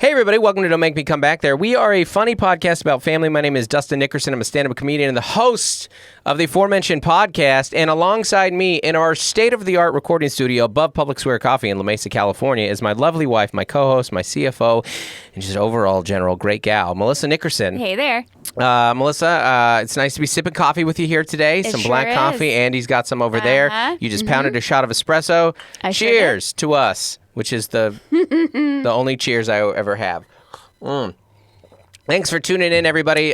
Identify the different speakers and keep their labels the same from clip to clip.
Speaker 1: Hey, everybody. Welcome to Don't Make Me Come Back There. We are a funny podcast about family. My name is Dustin Nickerson. I'm a stand-up comedian and the host of the aforementioned podcast. And alongside me in our state-of-the-art recording studio above Public Square Coffee in La Mesa, California, is my lovely wife, my co-host, my CFO, and just overall general great gal, Melissa Nickerson.
Speaker 2: Hey there.
Speaker 1: Melissa, it's nice to be sipping coffee with you here today.
Speaker 2: It
Speaker 1: Some
Speaker 2: sure
Speaker 1: black
Speaker 2: is.
Speaker 1: coffee. Andy's got some over there. You just pounded a shot of espresso.
Speaker 2: I sure
Speaker 1: Cheers to us, which is the only cheers I ever have. Thanks for tuning in, everybody.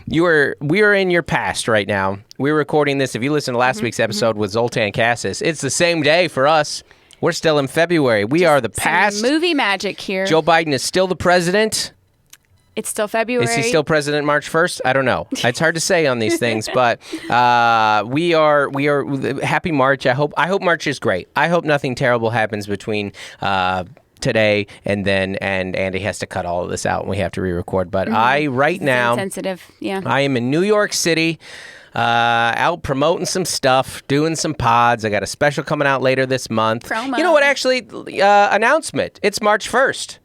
Speaker 1: We are in your past right now. We're recording this. If you listen to last week's episode with Zoltan Cassis, it's the same day for us. We're still in February. We are the past.
Speaker 2: Movie magic here.
Speaker 1: Joe Biden is still the president.
Speaker 2: It's still February.
Speaker 1: Is he still president March 1st? I don't know. It's hard to say on these things, but we are happy March. I hope March is great. I hope nothing terrible happens between today and Andy has to cut all of this out and we have to re-record. But now
Speaker 2: sensitive. Yeah.
Speaker 1: I am in New York City. Out promoting some stuff, doing some pods. I got a special coming out later this month.
Speaker 2: Promo.
Speaker 1: You know what? Actually, announcement. It's March 1st.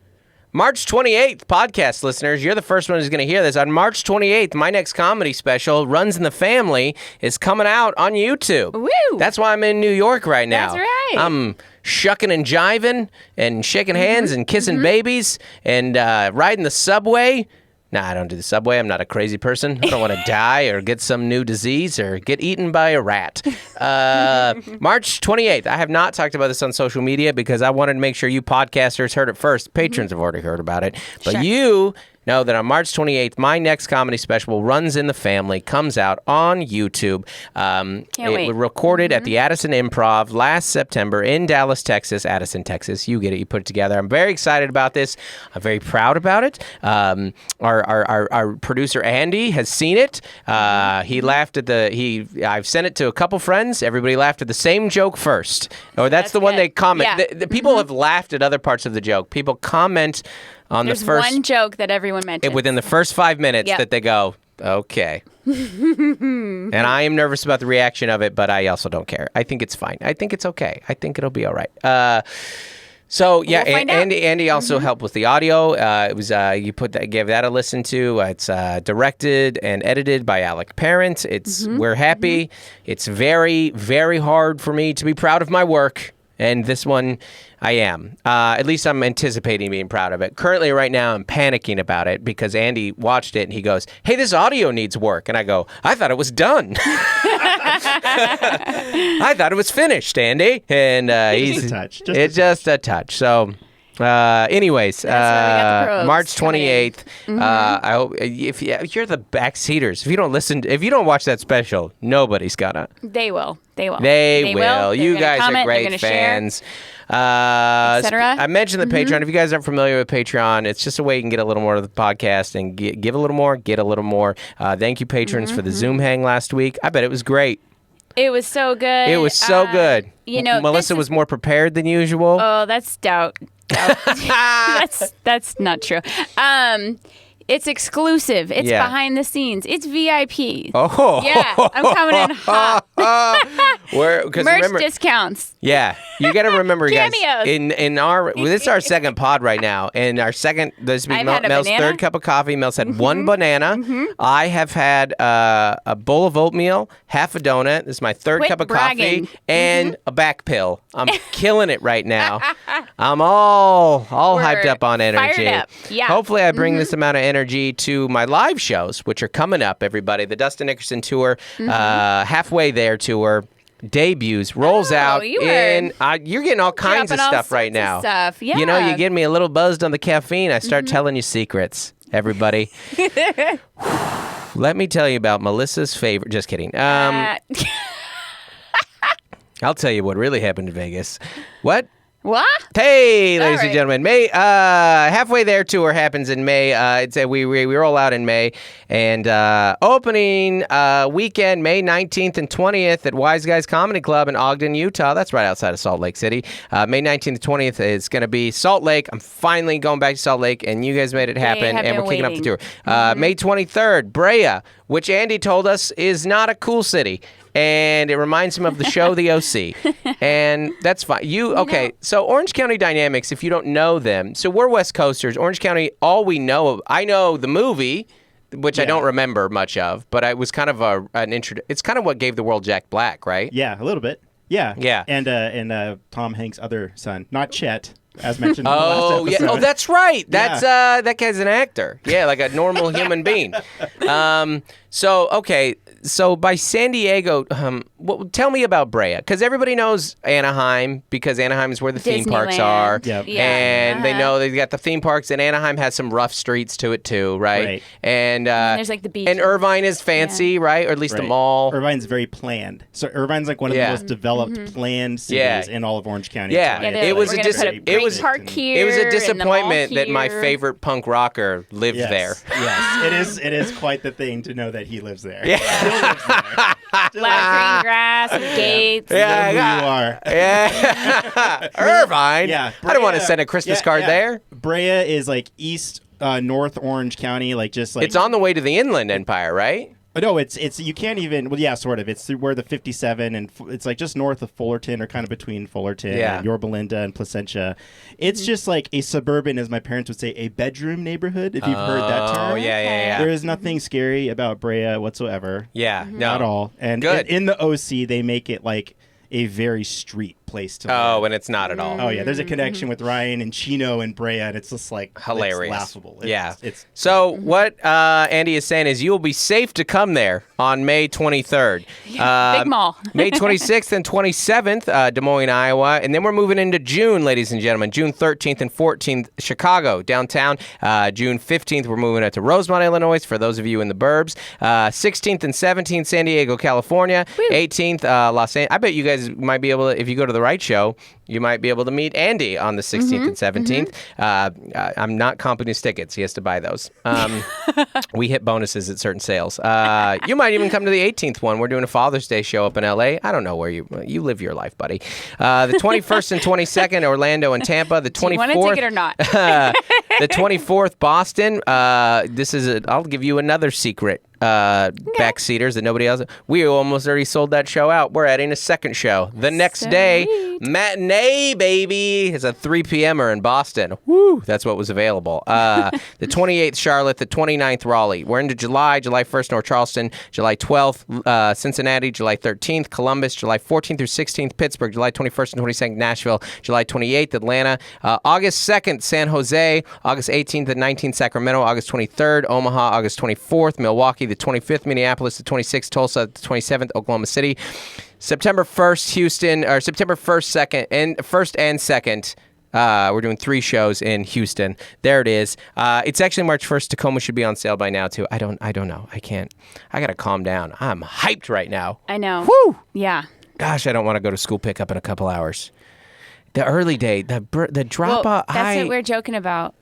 Speaker 1: March 28th, podcast listeners, you're the first one who's going to hear this. On March 28th, my next comedy special, Runs in the Family, is coming out on YouTube.
Speaker 2: Woo!
Speaker 1: That's why I'm in New York right now.
Speaker 2: That's right.
Speaker 1: I'm shucking and jiving and shaking hands and kissing babies and riding the subway. Nah, I don't do the subway. I'm not a crazy person. I don't want to die or get some new disease or get eaten by a rat. March 28th. I have not talked about this on social media because I wanted to make sure you podcasters heard it first. Patrons have already heard about it. But you know that on March 28th, my next comedy special, Runs in the Family, comes out on YouTube. It was recorded at the Addison Improv last September in Dallas, Texas. Addison, Texas. You get it. You put it together. I'm very excited about this. I'm very proud about it. Our producer, Andy, has seen it. He laughed at I've sent it to a couple friends. Everybody laughed at the same joke first. Or that's the one they comment.
Speaker 2: Yeah.
Speaker 1: The people have laughed at other parts of the joke. People comment on
Speaker 2: There's
Speaker 1: the first
Speaker 2: one joke that everyone mentions.
Speaker 1: within the first 5 minutes that they go, okay. And I am nervous about the reaction of it, but I also don't care. I think it's fine. I think it's okay. I think it'll be all right. So yeah,
Speaker 2: We'll find out.
Speaker 1: Andy also helped with the audio. It was gave that a listen to. It's directed and edited by Alec Parent. We're happy. It's very, very hard for me to be proud of my work. And this one, I am. At least I'm anticipating being proud of it. Currently, right now, I'm panicking about it because Andy watched it and he goes, "Hey, this audio needs work." And I go, "I thought it was done. I thought it was finished, Andy." And
Speaker 3: Just a touch.
Speaker 1: It's just a touch. So, anyways,
Speaker 2: That's why we got the pros
Speaker 1: March
Speaker 2: coming in.
Speaker 1: 28th. I hope if you're the backseaters, if you don't watch that special, nobody's gonna.
Speaker 2: They will.
Speaker 1: They will.
Speaker 2: They're
Speaker 1: You
Speaker 2: gonna
Speaker 1: guys
Speaker 2: comment,
Speaker 1: are great
Speaker 2: they're gonna share,
Speaker 1: fans. I mentioned the Patreon. If you guys aren't familiar with Patreon, it's just a way you can get a little more of the podcast and give a little more, get a little more. Thank you, patrons, for the Zoom hang last week. I bet it was great.
Speaker 2: It was so good.
Speaker 1: It was so good.
Speaker 2: You know,
Speaker 1: Melissa was more prepared than usual.
Speaker 2: Oh, that's doubt. That's not true. It's exclusive. It's behind the scenes. It's VIP.
Speaker 1: Oh.
Speaker 2: Yeah, I'm coming in hot. Merch discounts.
Speaker 1: Yeah, you got to remember, guys.
Speaker 2: Cameos.
Speaker 1: This is our second pod right now, and this is
Speaker 2: I've had a
Speaker 1: Mel's
Speaker 2: banana.
Speaker 1: third cup of coffee. Mel's had one banana. I have had a bowl of oatmeal, half a donut. This is my third
Speaker 2: Quit
Speaker 1: cup of
Speaker 2: bragging.
Speaker 1: coffee, and a back pill. I'm killing it right now. I'm all hyped up on energy.
Speaker 2: Fired up. Yeah.
Speaker 1: Hopefully, I bring this amount of energy to my live shows, which are coming up. Everybody, the Dustin Nickerson tour, halfway there tour. Debuts rolls out
Speaker 2: you're
Speaker 1: getting all kinds of
Speaker 2: dropping all
Speaker 1: stuff right
Speaker 2: sorts of
Speaker 1: now.
Speaker 2: stuff. Yeah.
Speaker 1: You know, you get me a little buzzed on the caffeine. I start telling you secrets, everybody. Let me tell you about Melissa's favorite. Just kidding. I'll tell you what really happened in Vegas. What?
Speaker 2: What?
Speaker 1: Hey, ladies
Speaker 2: All
Speaker 1: and
Speaker 2: right.
Speaker 1: gentlemen, May halfway there tour happens in May. We roll out in May, and opening weekend May 19th and 20th at Wise Guys Comedy Club in Ogden, Utah. That's right outside of Salt Lake City. May 19th and 20th is going to be Salt Lake. I'm finally going back to Salt Lake, and you guys made it happen, and we're kicking up the tour. May 23rd, Brea, which Andy told us is not a cool city. and it reminds him of the show The OC, and that's fine. So Orange County dynamics, if you don't know them, so we're West Coasters. Orange County, all we know, I know the movie, which I don't remember much of, but it was kind of it's kind of what gave the world Jack Black, right?
Speaker 3: Yeah, a little bit. Yeah.
Speaker 1: Yeah.
Speaker 3: And Tom Hanks' other son, not Chet, as mentioned in the last episode.
Speaker 1: Yeah. Oh, that's right. That's that guy's an actor. Yeah, like a normal human being. So by San Diego, tell me about Brea, because everybody knows Anaheim, because Anaheim is where the theme parks are.
Speaker 3: Yep.
Speaker 2: Yeah.
Speaker 1: And they know they've got the theme parks, and Anaheim has some rough streets to it too, right? And
Speaker 2: there's like the beach.
Speaker 1: And Irvine is fancy, right? Or at least the mall.
Speaker 3: Irvine's very planned. So Irvine's like one of the most developed planned cities in all of Orange County.
Speaker 1: Yeah.
Speaker 2: It was a park here.
Speaker 1: It was a disappointment that my favorite punk rocker lived there.
Speaker 3: Yes, it is quite the thing to know that he lives there.
Speaker 1: Yeah.
Speaker 3: Still
Speaker 2: green grass, and gates.
Speaker 3: Yeah, you are.
Speaker 1: Yeah. Irvine.
Speaker 3: Yeah.
Speaker 1: I don't want to send a Christmas card there.
Speaker 3: Brea is like north Orange County, like just like
Speaker 1: it's on the way to the Inland Empire, right?
Speaker 3: No, it's you can't even. Well, yeah, sort of. It's where the 57 and it's like just north of Fullerton, or kind of between Fullerton and Yorba Linda and Placentia. It's just like a suburban, as my parents would say, a bedroom neighborhood. If you've heard that term.
Speaker 1: Oh yeah.
Speaker 3: There is nothing scary about Brea whatsoever.
Speaker 1: Yeah, no,
Speaker 3: at all. And in the OC, they make it like a very street place to live.
Speaker 1: Oh, and it's not at all.
Speaker 3: Oh yeah, there's a connection with Ryan and Chino and Brea, and it's just like
Speaker 1: hilarious,
Speaker 3: it's laughable. It's
Speaker 1: so what Andy is saying is you will be safe to come there on May 23rd.
Speaker 2: Big mall.
Speaker 1: May 26th and 27th, Des Moines, Iowa, and then we're moving into June, ladies and gentlemen. June 13th and 14th, Chicago downtown. June 15th, we're moving out to Rosemont, Illinois, for those of you in the burbs. 16th and 17th, San Diego, California.
Speaker 2: Woo.
Speaker 1: 18th, Los Angeles. I bet you guys might be able to, if you go to the right show, you might be able to meet Andy on the 16th and 17th. I'm not comping his tickets. He has to buy those. We hit bonuses at certain sales. You might even come to the 18th one. We're doing a Father's Day show up in L.A. I don't know where you live your life, buddy. The 21st and 22nd, Orlando and Tampa. The 24th.
Speaker 2: Do you want a ticket or not?
Speaker 1: The 24th, Boston. I'll give you another secret. Backseaters that nobody else. We almost already sold that show out. We're adding a second show the next day. Matinee, baby. It's a 3 p.m.er in Boston. Woo! That's what was available. The 28th, Charlotte. The 29th, Raleigh. We're into July 1st, North Charleston. July 12th, Cincinnati. July 13th, Columbus. July 14th through 16th, Pittsburgh. July 21st and 22nd, Nashville. July 28th, Atlanta. August 2nd, San Jose. August 18th and 19th, Sacramento. August 23rd, Omaha. August 24th, Milwaukee. The 25th, Minneapolis. The 26th, Tulsa. The 27th, Oklahoma City. September 1st, Houston, or September 1st, 1st and 2nd. We're doing 3 shows in Houston. There it is. It's actually March 1st. Tacoma should be on sale by now too. I don't know. I can't. I gotta calm down. I'm hyped right now.
Speaker 2: I know.
Speaker 1: Woo!
Speaker 2: Yeah.
Speaker 1: Gosh, I don't want to go to school pickup in a couple hours. The early day, the drop off.
Speaker 2: That's what we're joking about.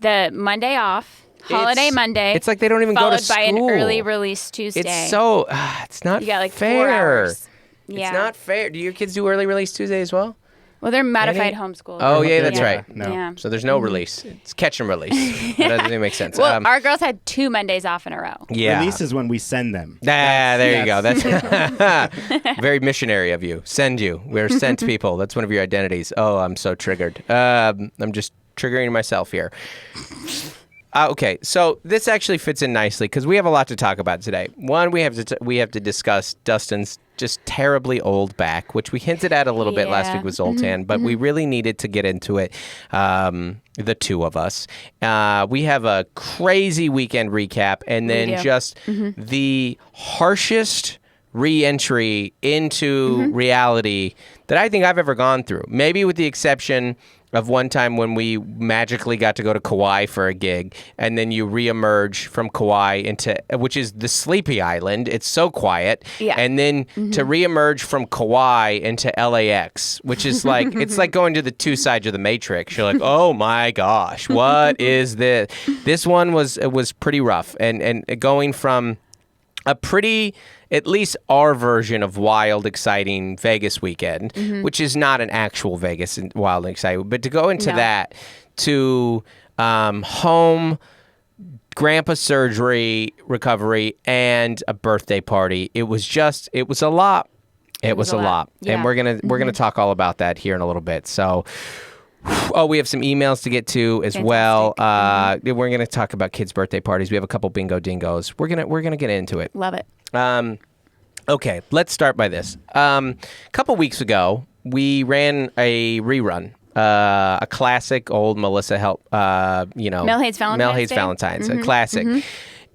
Speaker 2: The Monday off. Holiday Monday.
Speaker 1: It's like they don't even go to school.
Speaker 2: Followed by an early release Tuesday.
Speaker 1: It's so. It's not.
Speaker 2: You got like
Speaker 1: fair.
Speaker 2: 4 hours. Yeah.
Speaker 1: It's not fair. Do your kids do early release Tuesday as well?
Speaker 2: Well, they're modified homeschool.
Speaker 1: Oh yeah, that's right.
Speaker 3: No.
Speaker 2: Yeah.
Speaker 1: So there's no release. It's catch and release. That doesn't even make sense.
Speaker 2: Well, our girls had 2 Mondays off in a row.
Speaker 1: Yeah.
Speaker 3: Release is when we send them.
Speaker 1: There you go. That's very missionary of you. Send you. We're sent people. That's one of your identities. Oh, I'm so triggered. I'm just triggering myself here. Okay, so this actually fits in nicely because we have a lot to talk about today. One, we have to discuss Dustin's just terribly old back, which we hinted at a little bit last week with Zoltan, but we really needed to get into it, the two of us. We have a crazy weekend recap, and then just the harshest re-entry into reality that I think I've ever gone through. Maybe with the exception of one time when we magically got to go to Kauai for a gig, and then you reemerge from Kauai into, which is the Sleepy Island. It's so quiet.
Speaker 2: Yeah.
Speaker 1: And then to reemerge from Kauai into LAX, which is like, it's like going to the 2 sides of the Matrix. You're like, oh my gosh, what is this? This one was pretty rough. And going from a pretty, at least our version of wild, exciting Vegas weekend, which is not an actual Vegas wild and exciting, but to go into that, to home, grandpa surgery recovery and a birthday party. It was a lot. It was a lot.
Speaker 2: Yeah.
Speaker 1: And we're gonna talk all about that here in a little bit. So we have some emails to get to as well. We're gonna talk about kids' birthday parties. We have a couple bingo dingos. We're gonna get into it.
Speaker 2: Love it.
Speaker 1: Okay, let's start by this. A couple weeks ago, we ran a rerun. A classic old Melissa
Speaker 2: Mel Hates
Speaker 1: Valentine's, a classic.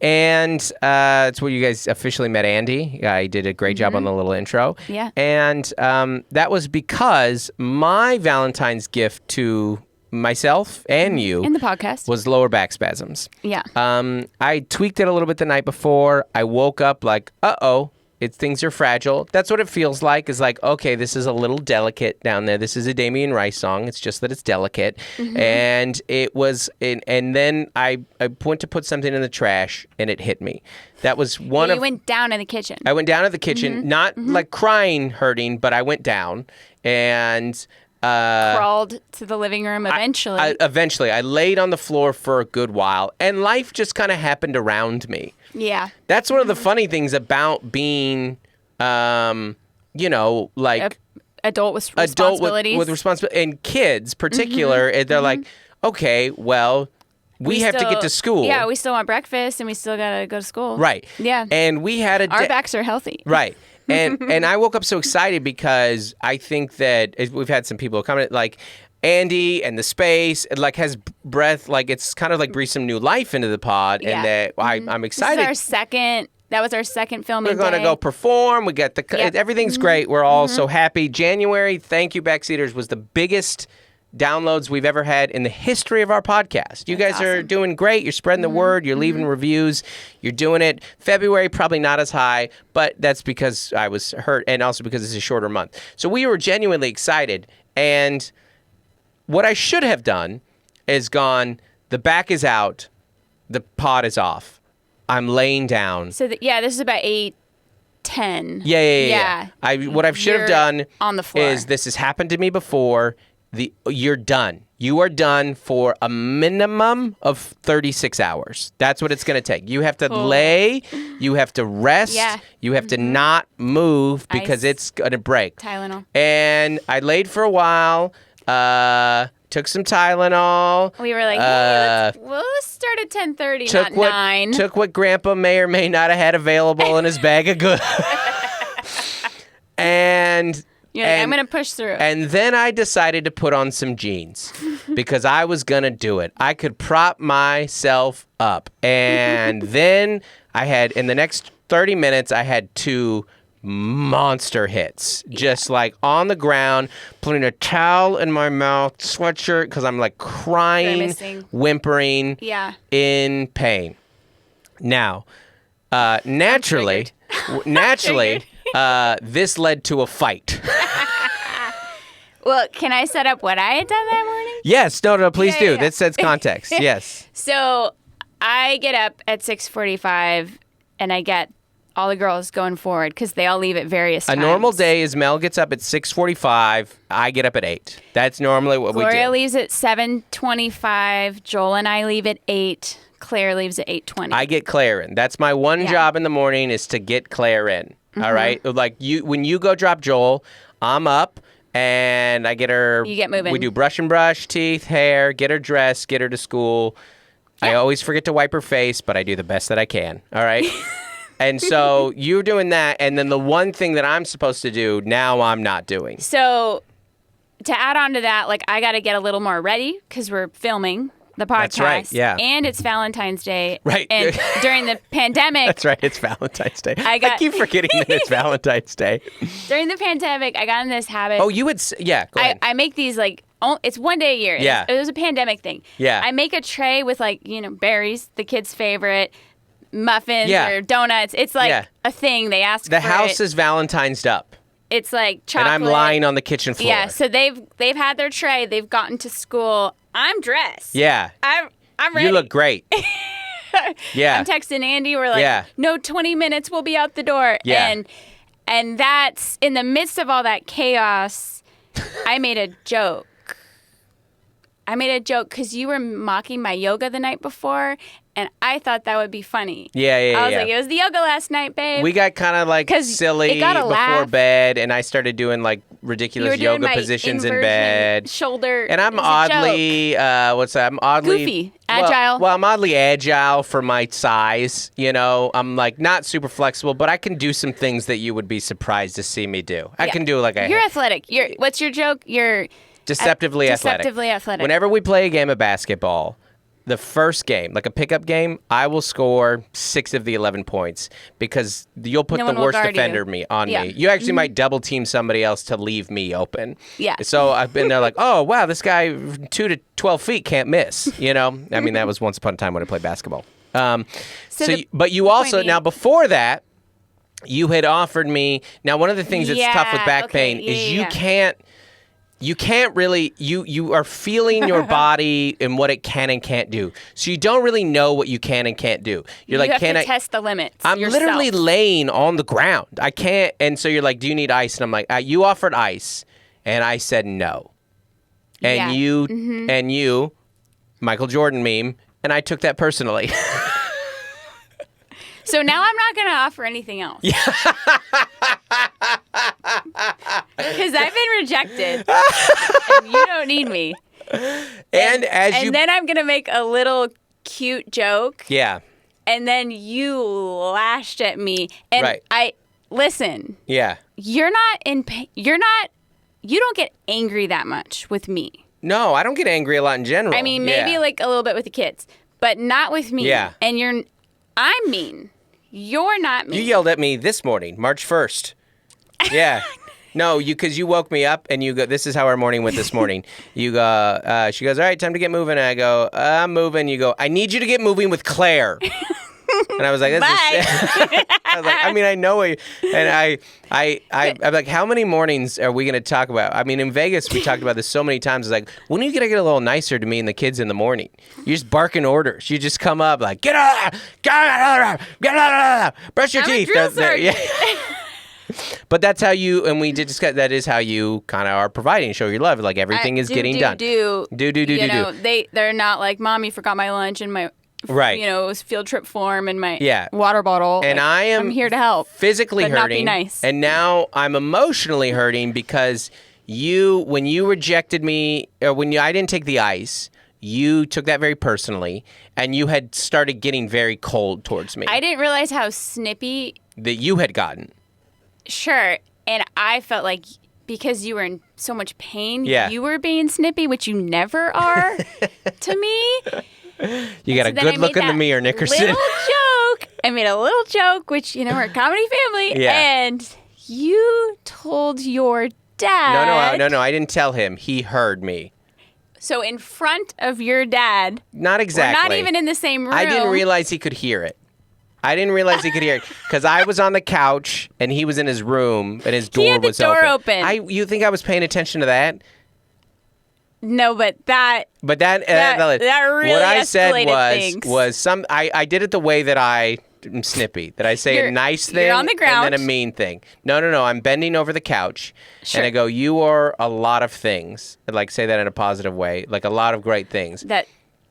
Speaker 1: And it's where you guys officially met Andy. I did a great job on the little intro.
Speaker 2: Yeah.
Speaker 1: And that was because my Valentine's gift to myself and you
Speaker 2: in the podcast
Speaker 1: was lower back spasms.
Speaker 2: Yeah.
Speaker 1: I tweaked it a little bit the night before. I woke up like, things are fragile. That's what it feels like. Is like, okay, this is a little delicate down there. This is a Damien Rice song. It's just that it's delicate. And it was, and then I went to put something in the trash, and it hit me. That was one of.
Speaker 2: You went down in the kitchen.
Speaker 1: I went down to the kitchen, not like crying, hurting, but I went down and.
Speaker 2: Crawled to the living room eventually.
Speaker 1: Eventually. I laid on the floor for a good while, and life just kind of happened around me.
Speaker 2: Yeah.
Speaker 1: That's one of the funny things about being, like...
Speaker 2: Adult with responsibilities.
Speaker 1: With responsibility. And kids, particular, they're like, okay, well, we have to get to school.
Speaker 2: Yeah, we still want breakfast, and we still got to go to school.
Speaker 1: Right.
Speaker 2: Yeah.
Speaker 1: And we had
Speaker 2: Our backs are healthy.
Speaker 1: Right. And I woke up so excited because I think that we've had some people comment like Andy and the space like has breath, like it's kind of like breathed some new life into the pod, and that I'm excited.
Speaker 2: That was our second filming.
Speaker 1: We're going to go perform. We got everything's great. We're all so happy. January, thank you, Backseaters, was the biggest downloads we've ever had in the history of our podcast. You guys are doing great. You're spreading the word. You're leaving reviews. You're doing it. February, probably not as high, but that's because I was hurt and also because it's a shorter month. So we were genuinely excited. And what I should have done is gone, the back is out, the pod is off. I'm laying down.
Speaker 2: So, this is about 8:10.
Speaker 1: Yeah. What I should have done
Speaker 2: on the floor
Speaker 1: is this has happened to me before. You're done. You are done for a minimum of 36 hours. That's what it's going to take. You have to lay. You have to rest.
Speaker 2: Yeah.
Speaker 1: You have to not move because it's going to break.
Speaker 2: Tylenol.
Speaker 1: And I laid for a while. Took some Tylenol.
Speaker 2: We were like, hey, let's start at 10:30, not 9.
Speaker 1: Took what Grandpa may or may not have had available in his bag of goods. And...
Speaker 2: You're like, I'm going to push through.
Speaker 1: And then I decided to put on some jeans because I was going to do it. I could prop myself up. And then I had, in the next 30 minutes, I had 2 monster hits. Just like on the ground, putting a towel in my mouth, sweatshirt, because I'm like crying, whimpering, in pain. Now, naturally, this led to a fight.
Speaker 2: Well, can I set up what I had done that morning?
Speaker 1: Yes. No, please do. That sets context. Yes.
Speaker 2: So I get up at 6:45 and I get all the girls going forward because they all leave at various times.
Speaker 1: A normal day is Mel gets up at 6:45. I get up at 8. That's normally what we do.
Speaker 2: Gloria leaves at 7:25. Joel and I leave at 8. Claire leaves at 8:20.
Speaker 1: I get Claire in. That's my one job in the morning is to get Claire in. All right? Like when you go drop Joel, I'm up. And I get her. You get moving. We do brush and brush, teeth, hair, get her dressed, get her to school. Yeah. I always forget to wipe her face, but I do the best that I can. All right? And so you're doing that. And then the one thing that I'm supposed to do, now I'm not doing.
Speaker 2: So to add on to that, like I got to get a little more ready because we're filming the podcast.
Speaker 1: That's right, yeah.
Speaker 2: And it's Valentine's Day.
Speaker 1: Right.
Speaker 2: And during the pandemic.
Speaker 1: That's right, it's Valentine's Day. I keep forgetting that it's Valentine's Day.
Speaker 2: During the pandemic, I got in this habit.
Speaker 1: Oh, you would, go ahead.
Speaker 2: I make these like, it's one day a year.
Speaker 1: Yeah.
Speaker 2: It was a pandemic thing.
Speaker 1: Yeah.
Speaker 2: I make a tray with like, berries, the kids' favorite, muffins or donuts. It's like a thing. They ask for it.
Speaker 1: The house is Valentine's up.
Speaker 2: It's like chocolate.
Speaker 1: And I'm lying on the kitchen floor.
Speaker 2: Yeah, so they've had their tray. They've gotten to school. I'm dressed.
Speaker 1: Yeah.
Speaker 2: I'm ready.
Speaker 1: You look great. Yeah.
Speaker 2: I'm texting Andy. We're like, no, 20 minutes, we'll be out the door.
Speaker 1: Yeah.
Speaker 2: And that's, in the midst of all that chaos, I made a joke. I made a joke because you were mocking my yoga the night before, And I thought that would be funny.
Speaker 1: Yeah.
Speaker 2: I was like, it was the yoga last night, babe.
Speaker 1: We got kind of like
Speaker 2: 'Cause
Speaker 1: silly
Speaker 2: it got a
Speaker 1: before
Speaker 2: laugh.
Speaker 1: bed, and I started doing like
Speaker 2: You
Speaker 1: ridiculous
Speaker 2: were doing
Speaker 1: yoga
Speaker 2: my
Speaker 1: positions in
Speaker 2: inversion
Speaker 1: bed.
Speaker 2: shoulder.
Speaker 1: And I'm
Speaker 2: it was a joke.
Speaker 1: oddly, what's that? I'm oddly
Speaker 2: Goofy, agile.
Speaker 1: Well, I'm oddly agile for my size. You know, I'm like not super flexible, but I can do some things that you would be surprised to see me do. I can do like a.
Speaker 2: You're athletic. What's your joke? You're
Speaker 1: deceptively athletic.
Speaker 2: Deceptively athletic.
Speaker 1: Whenever we play a game of basketball, the first game, like a pickup game, I will score 6 of the 11 points because you'll put
Speaker 2: No
Speaker 1: the
Speaker 2: one will
Speaker 1: worst
Speaker 2: guard
Speaker 1: defender on
Speaker 2: Yeah.
Speaker 1: me. You actually might double team somebody else to leave me open.
Speaker 2: Yeah.
Speaker 1: So I've been there like, oh, wow, this guy 2 to 12 feet can't miss. You know? I mean, that was once upon a time when I played basketball. But you also, now before that, you had offered me, now one of the things that's tough with back pain is you can't really, you are feeling your body and what it can and can't do. So you don't really know what you can and can't do. You're like,
Speaker 2: have
Speaker 1: can
Speaker 2: to
Speaker 1: I
Speaker 2: test the limits.
Speaker 1: I'm
Speaker 2: yourself.
Speaker 1: literally laying on the ground. I can't. And so you're like, do you need ice? And I'm like, you offered ice. And I said no. And you, Michael Jordan meme, and I took that personally.
Speaker 2: So now I'm not going to offer anything else. Yeah. Because I've been rejected. And you don't need me.
Speaker 1: And
Speaker 2: then I'm going to make a little cute joke.
Speaker 1: Yeah.
Speaker 2: And then you lashed at me. And listen.
Speaker 1: Yeah.
Speaker 2: You're not in pain. You don't get angry that much with me.
Speaker 1: No, I don't get angry a lot in general.
Speaker 2: I mean, maybe like a little bit with the kids, but not with me.
Speaker 1: Yeah.
Speaker 2: And I'm mean. You're not mean.
Speaker 1: You yelled at me this morning, March 1st. Yeah. No, because you woke me up and you go, this is how our morning went this morning. You go, she goes, all right, time to get moving. And I go, I'm moving. You go, I need you to get moving with Claire. And I was like, I was like, I mean, I know it. And I'm like, how many mornings are we going to talk about? I mean, in Vegas, we talked about this so many times. It's like, when are you going to get a little nicer to me and the kids in the morning? You just barking orders. You just come up like, get out, brush your teeth.
Speaker 2: A drill sergeant.
Speaker 1: But that's how and we did discuss, that is how you kind of are providing, show your love. Like everything is getting done.
Speaker 2: Do. They're not like, Mom, you forgot my lunch and my...
Speaker 1: Right.
Speaker 2: It was field trip form and my water bottle.
Speaker 1: And like, I'm
Speaker 2: here to help.
Speaker 1: Physically
Speaker 2: but
Speaker 1: hurting.
Speaker 2: Not be nice.
Speaker 1: And now I'm emotionally hurting because when you rejected me, or I didn't take the ice, you took that very personally, and you had started getting very cold towards me.
Speaker 2: I didn't realize how snippy
Speaker 1: that you had gotten.
Speaker 2: Sure. And I felt like because you were in so much pain, you were being snippy, which you never are to me.
Speaker 1: You got a good look in the mirror, Nickerson.
Speaker 2: I made a little joke, which, we're a comedy family.
Speaker 1: Yeah.
Speaker 2: And you told your dad.
Speaker 1: No, I didn't tell him. He heard me.
Speaker 2: So in front of your dad.
Speaker 1: Not exactly.
Speaker 2: We're not even in the same room.
Speaker 1: I didn't realize he could hear it. Because I was on the couch and he was in his room and his door was open.
Speaker 2: He had the door open.
Speaker 1: You think I was paying attention to that?
Speaker 2: No, but that
Speaker 1: really
Speaker 2: what
Speaker 1: I said
Speaker 2: things.
Speaker 1: was I did it the way that I'm snippy, that I say a nice thing
Speaker 2: you're on the ground.
Speaker 1: and then a mean thing. No, I'm bending over the couch
Speaker 2: sure.
Speaker 1: and I go, you are a lot of things. I'd like say that in a positive way, like a lot of great things.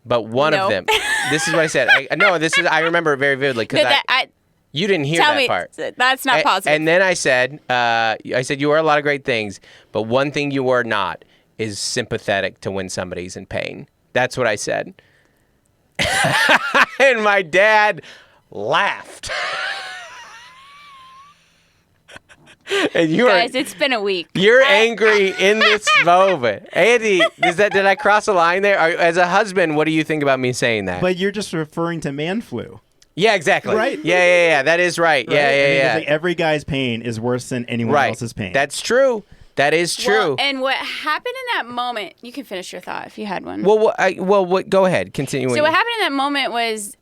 Speaker 1: But one of them, this is what I said. I remember it very vividly because you didn't hear that part.
Speaker 2: That's not positive.
Speaker 1: And then I said, you are a lot of great things, but one thing you are not is sympathetic to when somebody's in pain. That's what I said. And my dad laughed. And
Speaker 2: guys, it's been a week.
Speaker 1: You're angry in this moment. Andy, did I cross a line there? As a husband, what do you think about me saying that?
Speaker 3: But you're just referring to man flu.
Speaker 1: Yeah, exactly.
Speaker 3: Right?
Speaker 1: Yeah. That is right.
Speaker 3: Right?
Speaker 1: Yeah.
Speaker 3: It's like every guy's pain is worse than anyone else's pain.
Speaker 1: That's true. That is true.
Speaker 2: Well, and what happened in that moment, you can finish your thought if you had one.
Speaker 1: Go ahead. Continue.
Speaker 2: So what happened in that moment was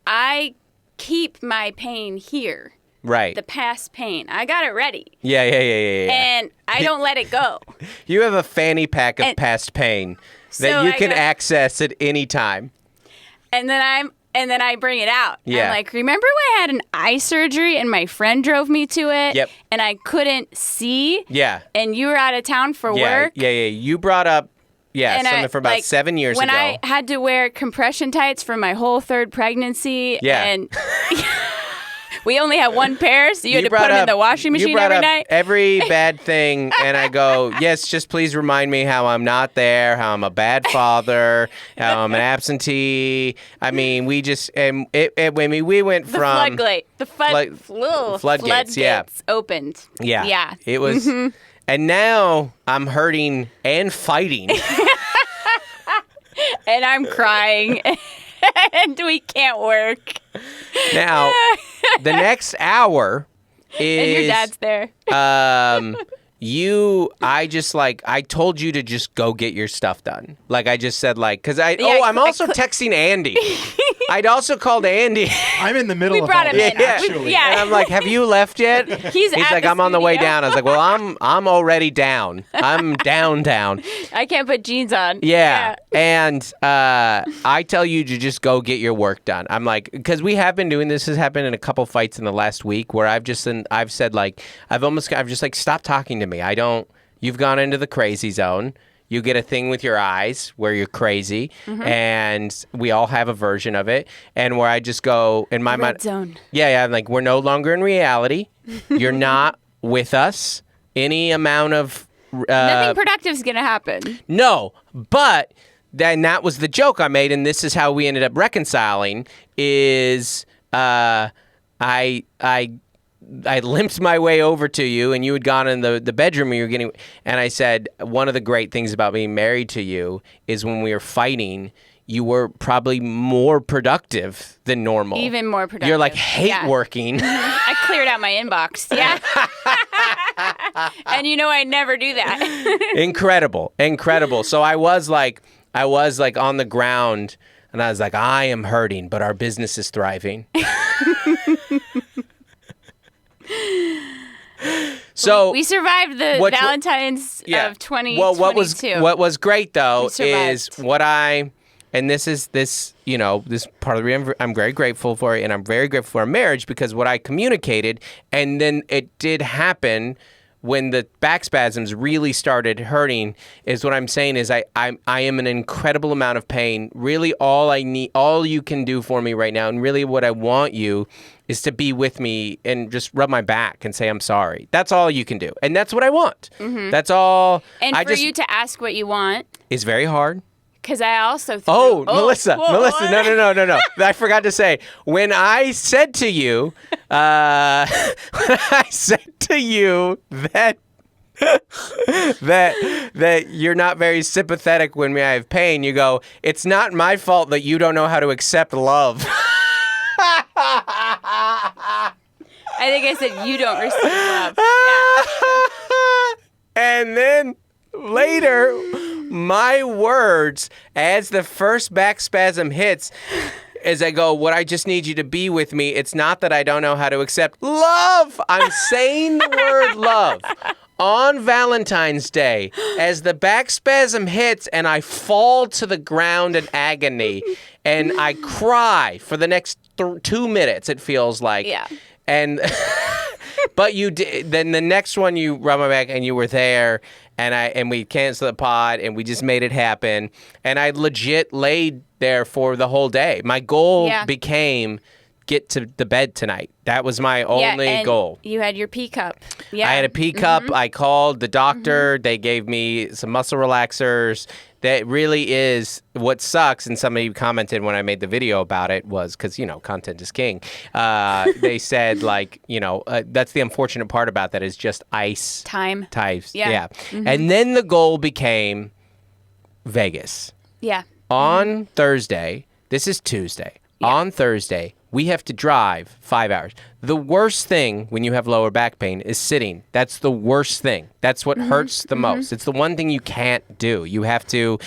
Speaker 2: I keep my pain here.
Speaker 1: Right.
Speaker 2: The past pain. I got it ready.
Speaker 1: Yeah.
Speaker 2: And I don't let it go.
Speaker 1: You have a fanny pack of past pain that you can access at any time.
Speaker 2: And then I bring it out.
Speaker 1: Yeah.
Speaker 2: I'm like, remember when I had an eye surgery and my friend drove me to it?
Speaker 1: Yep.
Speaker 2: And I couldn't see?
Speaker 1: Yeah.
Speaker 2: And you were out of town for work?
Speaker 1: Yeah. You brought up Yeah,
Speaker 2: and
Speaker 1: something from about 7 years
Speaker 2: when
Speaker 1: ago.
Speaker 2: I had to wear compression tights for my whole third pregnancy.
Speaker 1: Yeah.
Speaker 2: And we only had one pair, so you had to put them in the washing machine every night.
Speaker 1: Every bad thing, and I go, yes, just please remind me how I'm not there, how I'm a bad father, how I'm an absentee. I mean, we just, and we went from...
Speaker 2: The floodgates opened.
Speaker 1: Yeah.
Speaker 2: Yeah.
Speaker 1: It was, and now I'm hurting and fighting.
Speaker 2: And I'm crying, and we can't work.
Speaker 1: Now, the next hour is...
Speaker 2: And your dad's there.
Speaker 1: I told you to just go get your stuff done. Like, I just said, like, because I'm also texting Andy. I'd also called Andy.
Speaker 3: I'm in the middle of
Speaker 2: brought
Speaker 3: all
Speaker 2: him
Speaker 3: this,
Speaker 2: in.
Speaker 3: actually.
Speaker 2: Yeah.
Speaker 1: And I'm like, have you left yet?
Speaker 2: He's
Speaker 1: like, I'm on the way down. I was like, well, I'm already down. I'm down.
Speaker 2: I can't put jeans on.
Speaker 1: Yeah. And I tell you to just go get your work done. I'm like, because we have been doing this. Has happened in a couple fights in the last week where I've said, like, I've just like, stop talking to me. You've gone into the crazy zone. You get a thing with your eyes where you're crazy, and we all have a version of it. And where I just go in my mind,
Speaker 2: zone.
Speaker 1: Yeah. I'm like, we're no longer in reality. You're not with us. Any amount of
Speaker 2: nothing productive is gonna happen.
Speaker 1: No, but then that was the joke I made, and this is how we ended up reconciling. Is I limped my way over to you, and you had gone in the bedroom, and you were getting. And I said, one of the great things about being married to you is when we were fighting, you were probably more productive than normal.
Speaker 2: Even more productive.
Speaker 1: You're like, hate working.
Speaker 2: I cleared out my inbox. Yeah. And I never do that.
Speaker 1: Incredible. So I was like on the ground, and I was like, I am hurting, but our business is thriving. So
Speaker 2: we survived the Valentine's of 2022.
Speaker 1: Well, what was great though is this part of the reason I'm very grateful for it, and I'm very grateful for our marriage, because what I communicated, and then it did happen when the back spasms really started hurting, is what I'm saying is I am an incredible amount of pain. Really, all you can do for me right now, and really what I want you is to be with me and just rub my back and say I'm sorry. That's all you can do, and that's what I want. Mm-hmm. That's all.
Speaker 2: And you to ask what you want
Speaker 1: is very hard.
Speaker 2: Because I also
Speaker 1: Melissa, no. I forgot to say, when I said to you, that that you're not very sympathetic when I have pain, you go, it's not my fault that you don't know how to accept love.
Speaker 2: I think I said you don't receive love. Yeah.
Speaker 1: And then later, my words, as the first back spasm hits, as I go, what I just need you to be with me. It's not that I don't know how to accept love. I'm saying the word love on Valentine's Day as the back spasm hits, and I fall to the ground in agony, and I cry for the next 2 minutes, it feels like.
Speaker 2: Yeah.
Speaker 1: And but you did. Then the next one, you rub my back, and you were there, and we canceled the pod, and we just made it happen. And I legit laid there for the whole day. My goal became get to the bed tonight. That was my only goal.
Speaker 2: You had your pee cup. Yeah,
Speaker 1: I had a pee cup. I called the doctor. They gave me some muscle relaxers. That really is what sucks. And somebody commented when I made the video about it was because, content is king. They said, that's the unfortunate part about that is just ice.
Speaker 2: Time.
Speaker 1: Yeah. Mm-hmm. And then the goal became Vegas.
Speaker 2: Yeah.
Speaker 1: On Thursday, this is Tuesday. Yeah. On Thursday, we have to drive 5 hours. The worst thing when you have lower back pain is sitting. That's the worst thing. That's what hurts the most. It's the one thing you can't do. You have to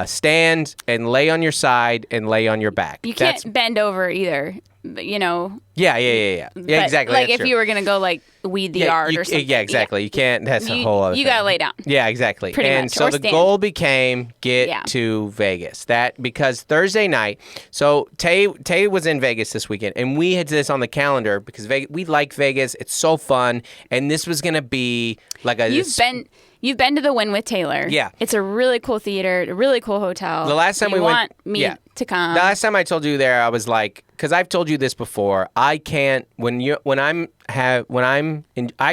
Speaker 1: stand and lay on your side and lay on your back.
Speaker 2: You can't bend over either,
Speaker 1: Yeah, exactly.
Speaker 2: Like if you were going to go weed the yard or something.
Speaker 1: Yeah, exactly. You can't. That's a whole other thing.
Speaker 2: You got to lay down.
Speaker 1: Yeah, exactly.
Speaker 2: Pretty
Speaker 1: and
Speaker 2: much.
Speaker 1: so
Speaker 2: or
Speaker 1: the
Speaker 2: stand.
Speaker 1: goal became get to Vegas. Because Thursday night, so Tay was in Vegas this weekend, and we had this on the calendar because we like Vegas. It's so fun, and this was going to be like a...
Speaker 2: You've been to the Wynn with Taylor.
Speaker 1: Yeah.
Speaker 2: It's a really cool theater, a really cool hotel.
Speaker 1: The last time
Speaker 2: you
Speaker 1: we went...
Speaker 2: want me to come.
Speaker 1: The last time I told you there, I was like... Because I've told you this before. I can't... I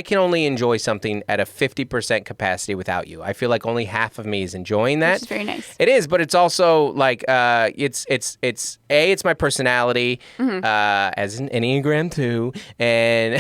Speaker 1: can only enjoy something at a 50% capacity without you. I feel like only half of me is enjoying that.
Speaker 2: Which is very nice.
Speaker 1: It is, but it's also like it's my personality as an Enneagram 2, and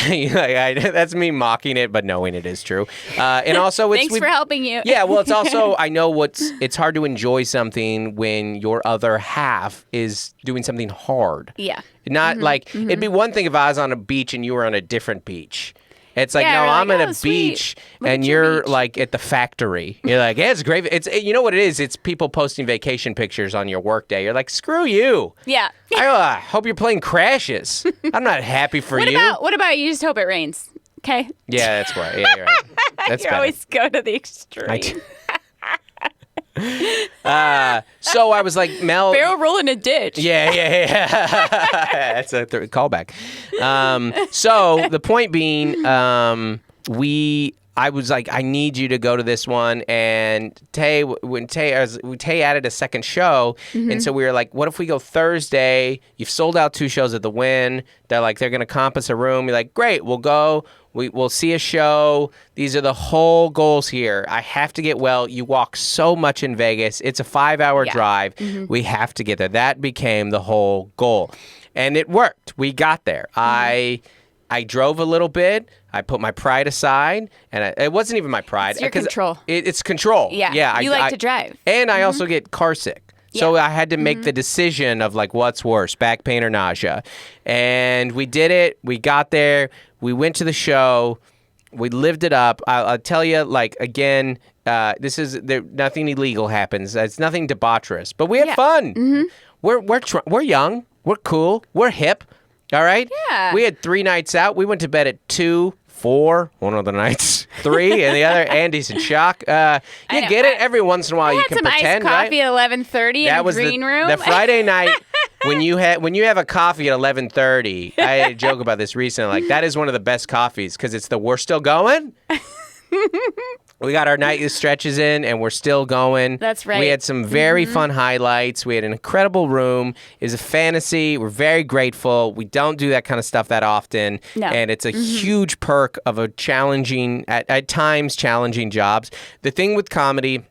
Speaker 1: that's me mocking it, but knowing it is true. And also,
Speaker 2: thanks for helping you.
Speaker 1: Yeah, well, it's also I know it's hard to enjoy something when your other half is doing something hard.
Speaker 2: Yeah.
Speaker 1: Not like it'd be one thing if I was on a beach and you were on a different beach. It's like, no, I'm at a beach and you're like at the factory. You're like, yeah, it's great. It's you know what it is? It's people posting vacation pictures on your work day. You're like, screw you.
Speaker 2: Yeah.
Speaker 1: I hope you're playing Crashes. I'm not happy for you.
Speaker 2: What about you just hope it rains? Okay.
Speaker 1: Yeah, that's right. Yeah, you're right. That's
Speaker 2: you always go to the extreme.
Speaker 1: So I was like, Mel...
Speaker 2: Barrel roll in a ditch.
Speaker 1: Yeah. That's a callback. So the point being, I was like, I need you to go to this one. And Tay added a second show. And so we were like, what if we go Thursday? You've sold out 2 shows at the Wynn. They're like, they're going to comp us a room. You're like, great, we'll go. We'll see a show. These are the whole goals here. I have to get well. You walk so much in Vegas. It's a 5-hour drive. We have to get there. That became the whole goal. And it worked. We got there. I drove a little bit. I put my pride aside. And it wasn't even my pride.
Speaker 2: It's your control.
Speaker 1: It's control.
Speaker 2: Yeah. You like to drive.
Speaker 1: And I also get car sick. So I had to make the decision of like, what's worse, back pain or nausea? And we did it. We got there. We went to the show. We lived it up. I'll tell you, like, again, nothing illegal happens. It's nothing debaucherous. But we had fun. We're young. We're cool. We're hip. All right?
Speaker 2: Yeah.
Speaker 1: We had 3 nights out. We went to bed at 2, 4, one of the nights, 3, and the other, Andy's in shock. You get it? Every once in a while you can pretend,
Speaker 2: right? Had some iced coffee at 11:30 in the green room.
Speaker 1: The Friday night, when you have a coffee at 11:30, I had a joke about this recently, like, that is one of the best coffees, because it's we're still going. We got our nightly stretches in, and we're still going.
Speaker 2: That's right.
Speaker 1: We had some very fun highlights. We had an incredible room. It was a fantasy. We're very grateful. We don't do that kind of stuff that often.
Speaker 2: No.
Speaker 1: And it's a huge perk of a challenging, at times challenging jobs. The thing with comedy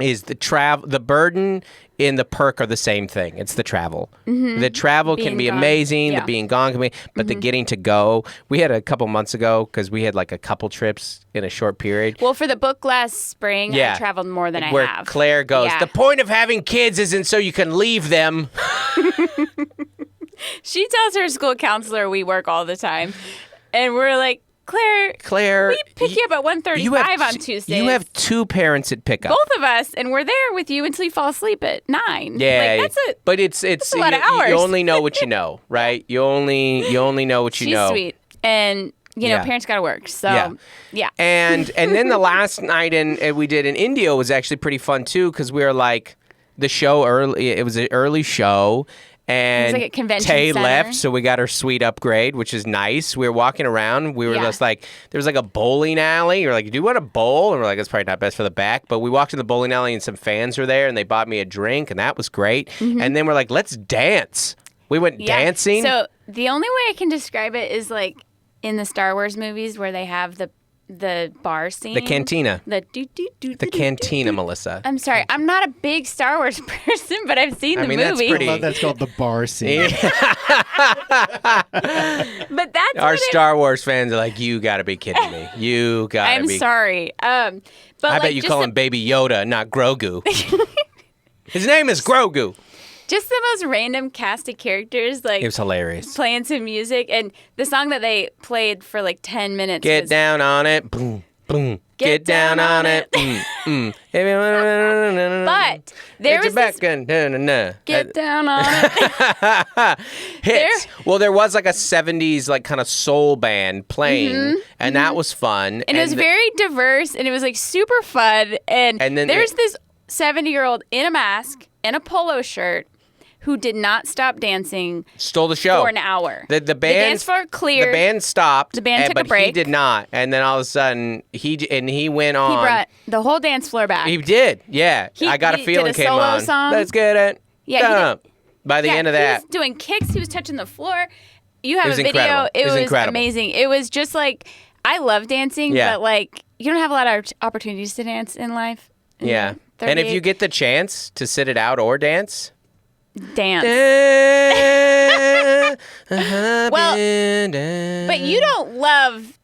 Speaker 1: is the burden and the perk are the same thing. It's the travel. The travel can be amazing. The being gone can be, but the getting to go. We had a couple months ago, because we had like a couple trips in a short period.
Speaker 2: Well, for the book last spring, I traveled more than I have.
Speaker 1: Where Claire goes, the point of having kids isn't so you can leave them.
Speaker 2: She tells her school counselor we work all the time. And we're like, Claire, we pick you up at 1:35 on Tuesdays.
Speaker 1: You have 2 parents at pickup.
Speaker 2: Both of us, and we're there with you until you fall asleep at 9.
Speaker 1: Yeah,
Speaker 2: like,
Speaker 1: but it's
Speaker 2: a lot of hours.
Speaker 1: You only know what you know, right? You only know what you know.
Speaker 2: She's sweet, and parents got to work. So yeah.
Speaker 1: And then the last night we did in India was actually pretty fun too, because we were like the show early. It was an early show. And
Speaker 2: it was like a convention
Speaker 1: Tay
Speaker 2: center.
Speaker 1: left, so we got her suite upgrade, which is nice. We were walking around. We were just like, there was like a bowling alley. You're like, do you want a bowl? And we're like, it's probably not best for the back. But we walked to the bowling alley and some fans were there, and they bought me a drink, and that was great. And then we're like, let's dance. We went dancing.
Speaker 2: So the only way I can describe it is like in the Star Wars movies where they have the bar scene.
Speaker 1: The cantina.
Speaker 2: The
Speaker 1: cantina, Melissa.
Speaker 2: I'm sorry. I'm not a big Star Wars person, but I've seen the movie.
Speaker 3: That's called the bar scene.
Speaker 2: But that's
Speaker 1: our Star Wars fans are like, you got to be kidding me. You got to be.
Speaker 2: I'm sorry. But
Speaker 1: I bet you call him Baby Yoda, not Grogu. His name is Grogu.
Speaker 2: Just the most random cast of characters, like,
Speaker 1: it was hilarious.
Speaker 2: Playing some music, and the song that they played for like 10 minutes.
Speaker 1: Get down on it, boom, boom. Get down on it,
Speaker 2: But there was this, get down on it.
Speaker 1: Hits. Well, there was like a 70s like kind of soul band playing, and that was fun.
Speaker 2: And it was very diverse, and it was like super fun. And then there's this 70-year-old in a mask and a polo shirt who did not stop dancing.
Speaker 1: Stole the show
Speaker 2: for an hour.
Speaker 1: The band,
Speaker 2: the dance floor cleared.
Speaker 1: The band stopped.
Speaker 2: The band took
Speaker 1: but
Speaker 2: a break.
Speaker 1: he did not. And then all of a sudden, he went on.
Speaker 2: He brought the whole dance floor back.
Speaker 1: He did. Yeah. I Got a Feeling came on.
Speaker 2: Song.
Speaker 1: Let's get it.
Speaker 2: Yeah.
Speaker 1: By the end of that,
Speaker 2: he was doing kicks. He was touching the floor. You have a video.
Speaker 1: Incredible.
Speaker 2: It was
Speaker 1: incredible.
Speaker 2: amazing. It was just like, I love dancing, but like, you don't have a lot of opportunities to dance in life.
Speaker 1: Yeah. And if you get the chance to sit it out or dance.
Speaker 2: Dance. Well, but you don't love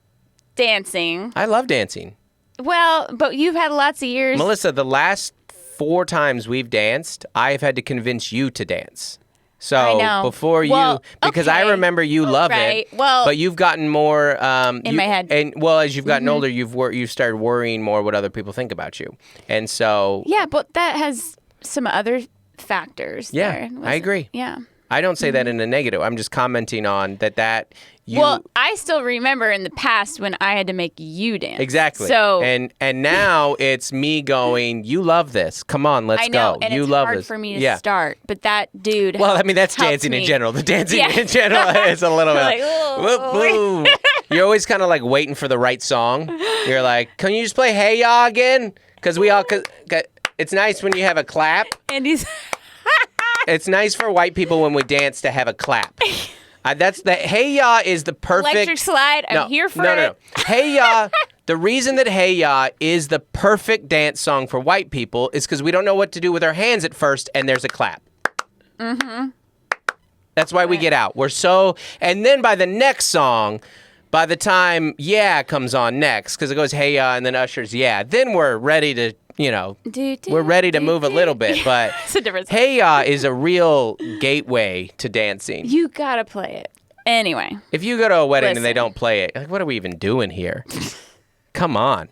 Speaker 2: dancing.
Speaker 1: I love dancing.
Speaker 2: Well, but you've had lots of years.
Speaker 1: Melissa, the last 4 times we've danced, I've had to convince you to dance. So
Speaker 2: I know.
Speaker 1: Before because I remember you love it.
Speaker 2: Well,
Speaker 1: but you've gotten more
Speaker 2: in my head.
Speaker 1: And as you've gotten older, you've started worrying more what other people think about you. And so
Speaker 2: yeah, but that has some other factors.
Speaker 1: Yeah,
Speaker 2: there.
Speaker 1: I agree.
Speaker 2: Yeah.
Speaker 1: I don't say that in a negative. I'm just commenting on that.
Speaker 2: Well, I still remember in the past when I had to make you dance.
Speaker 1: Exactly.
Speaker 2: So
Speaker 1: and now it's me going, you love this. Come on, let's
Speaker 2: I know,
Speaker 1: go.
Speaker 2: And
Speaker 1: you
Speaker 2: it's
Speaker 1: love
Speaker 2: hard
Speaker 1: this.
Speaker 2: for me to start, but that dude.
Speaker 1: Well, I mean, that's
Speaker 2: helped
Speaker 1: dancing
Speaker 2: me.
Speaker 1: in general. The dancing in general is a little bit
Speaker 2: like,
Speaker 1: whoop, whoop. You're always kind of like waiting for the right song. You're like, can you just play Hey Ya again? Because it's nice when you have a clap.
Speaker 2: And he's.
Speaker 1: It's nice for white people when we dance to have a clap. That's the Hey Ya is the perfect
Speaker 2: Electric slide. I'm here for it.
Speaker 1: No. Hey Ya. The reason that Hey Ya is the perfect dance song for white people is because we don't know what to do with our hands at first, and there's a clap. Mm-hmm. That's why we get out. And then by the next song, by the time Yeah comes on next, because it goes Hey Ya and then Usher's Yeah, then we're ready to. We're ready to move a little bit, but
Speaker 2: it's a different song.
Speaker 1: Hey Ya is a real gateway to dancing.
Speaker 2: You gotta play it. Anyway.
Speaker 1: If you go to a wedding and they don't play it, like, what are we even doing here? Come on.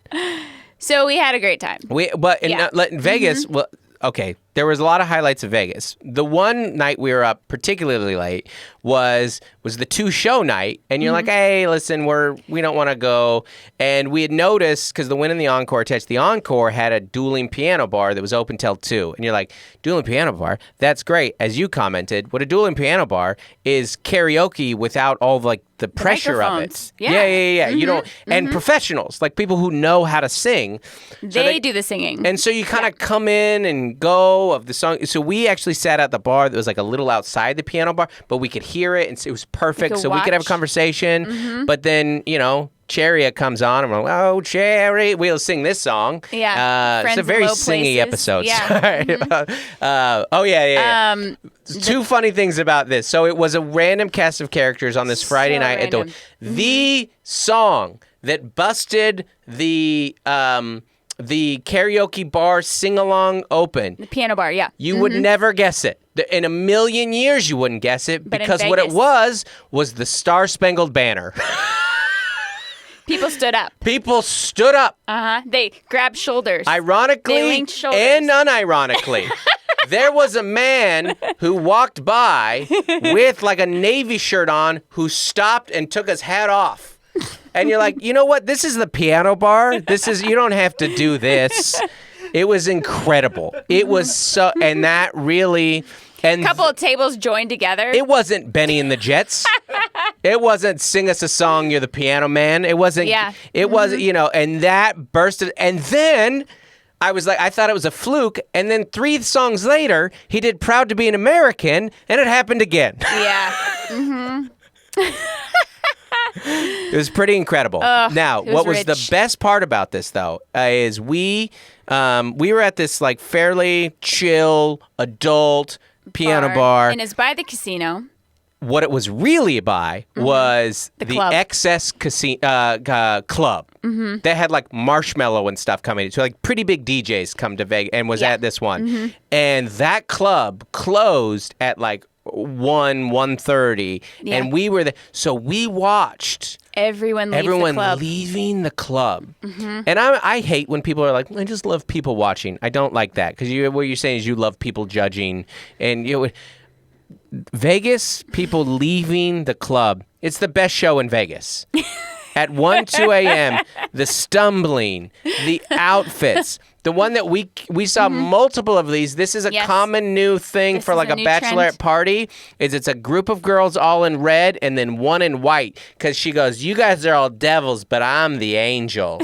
Speaker 2: So we had a great time.
Speaker 1: In Vegas, well, okay, there was a lot of highlights of Vegas. The one night we were up particularly late was the 2-show night, and you're like, hey, listen, we don't want to go. And we had noticed, because the Win and the Encore attached, the Encore had a dueling piano bar that was open till 2. And you're like, dueling piano bar? That's great. As you commented, what a dueling piano bar is karaoke without all the pressure of it. Yeah. You don't, and professionals, like people who know how to sing.
Speaker 2: They do the singing.
Speaker 1: And so you kind of come in and go of the song. So we actually sat at the bar that was like a little outside the piano bar, but we could hear it, and it was perfect. So we could have a conversation. But then, Chariot comes on, and we're like, oh, Chariot, we'll sing this song.
Speaker 2: Yeah.
Speaker 1: It's a very singy episode.
Speaker 2: Yeah.
Speaker 1: Sorry. 2 funny things about this. So it was a random cast of characters on this Friday night at the song that busted the karaoke bar sing-along open.
Speaker 2: The piano bar, yeah.
Speaker 1: You would never guess it. In a million years, you wouldn't guess it,
Speaker 2: But
Speaker 1: because
Speaker 2: in
Speaker 1: what it
Speaker 2: Vegas.
Speaker 1: was the Star-Spangled Banner.
Speaker 2: People stood up.
Speaker 1: People stood up.
Speaker 2: They grabbed shoulders.
Speaker 1: Ironically
Speaker 2: They linked shoulders.
Speaker 1: and unironically. There was a man who walked by with like a Navy shirt on who stopped and took his hat off. And you're like, you know what? This is the piano bar. You don't have to do this. It was incredible. It was so, and that really. And
Speaker 2: a couple of tables joined together.
Speaker 1: It wasn't Benny and the Jets. It wasn't Sing Us a Song, You're the Piano Man. It wasn't.
Speaker 2: Yeah.
Speaker 1: It wasn't, and that bursted. And then I was like, I thought it was a fluke. And then 3 songs later, he did Proud to Be an American, and it happened again.
Speaker 2: Yeah.
Speaker 1: It was pretty incredible. Now, what was
Speaker 2: rich.
Speaker 1: the best part about this, though, is we were at this like fairly chill adult piano bar.
Speaker 2: And it's by the casino.
Speaker 1: What it was really by was the
Speaker 2: club.
Speaker 1: Excess Casino Club. They had like Marshmello and stuff coming. So like pretty big DJs come to Vegas and was at this one. And that club closed at like 1:30, and we were there. So we watched
Speaker 2: everyone
Speaker 1: leaving the club. And I hate when people are like, I just love people watching. I don't like that, because what you're saying is you love people judging, and Vegas people leaving the club. It's the best show in Vegas. At 2 a.m., the stumbling, the outfits, The one that we saw multiple of these. This is a common new thing for like a bachelorette party. It's a group of girls all in red and then one in white. Because she goes, you guys are all devils, but I'm the angel.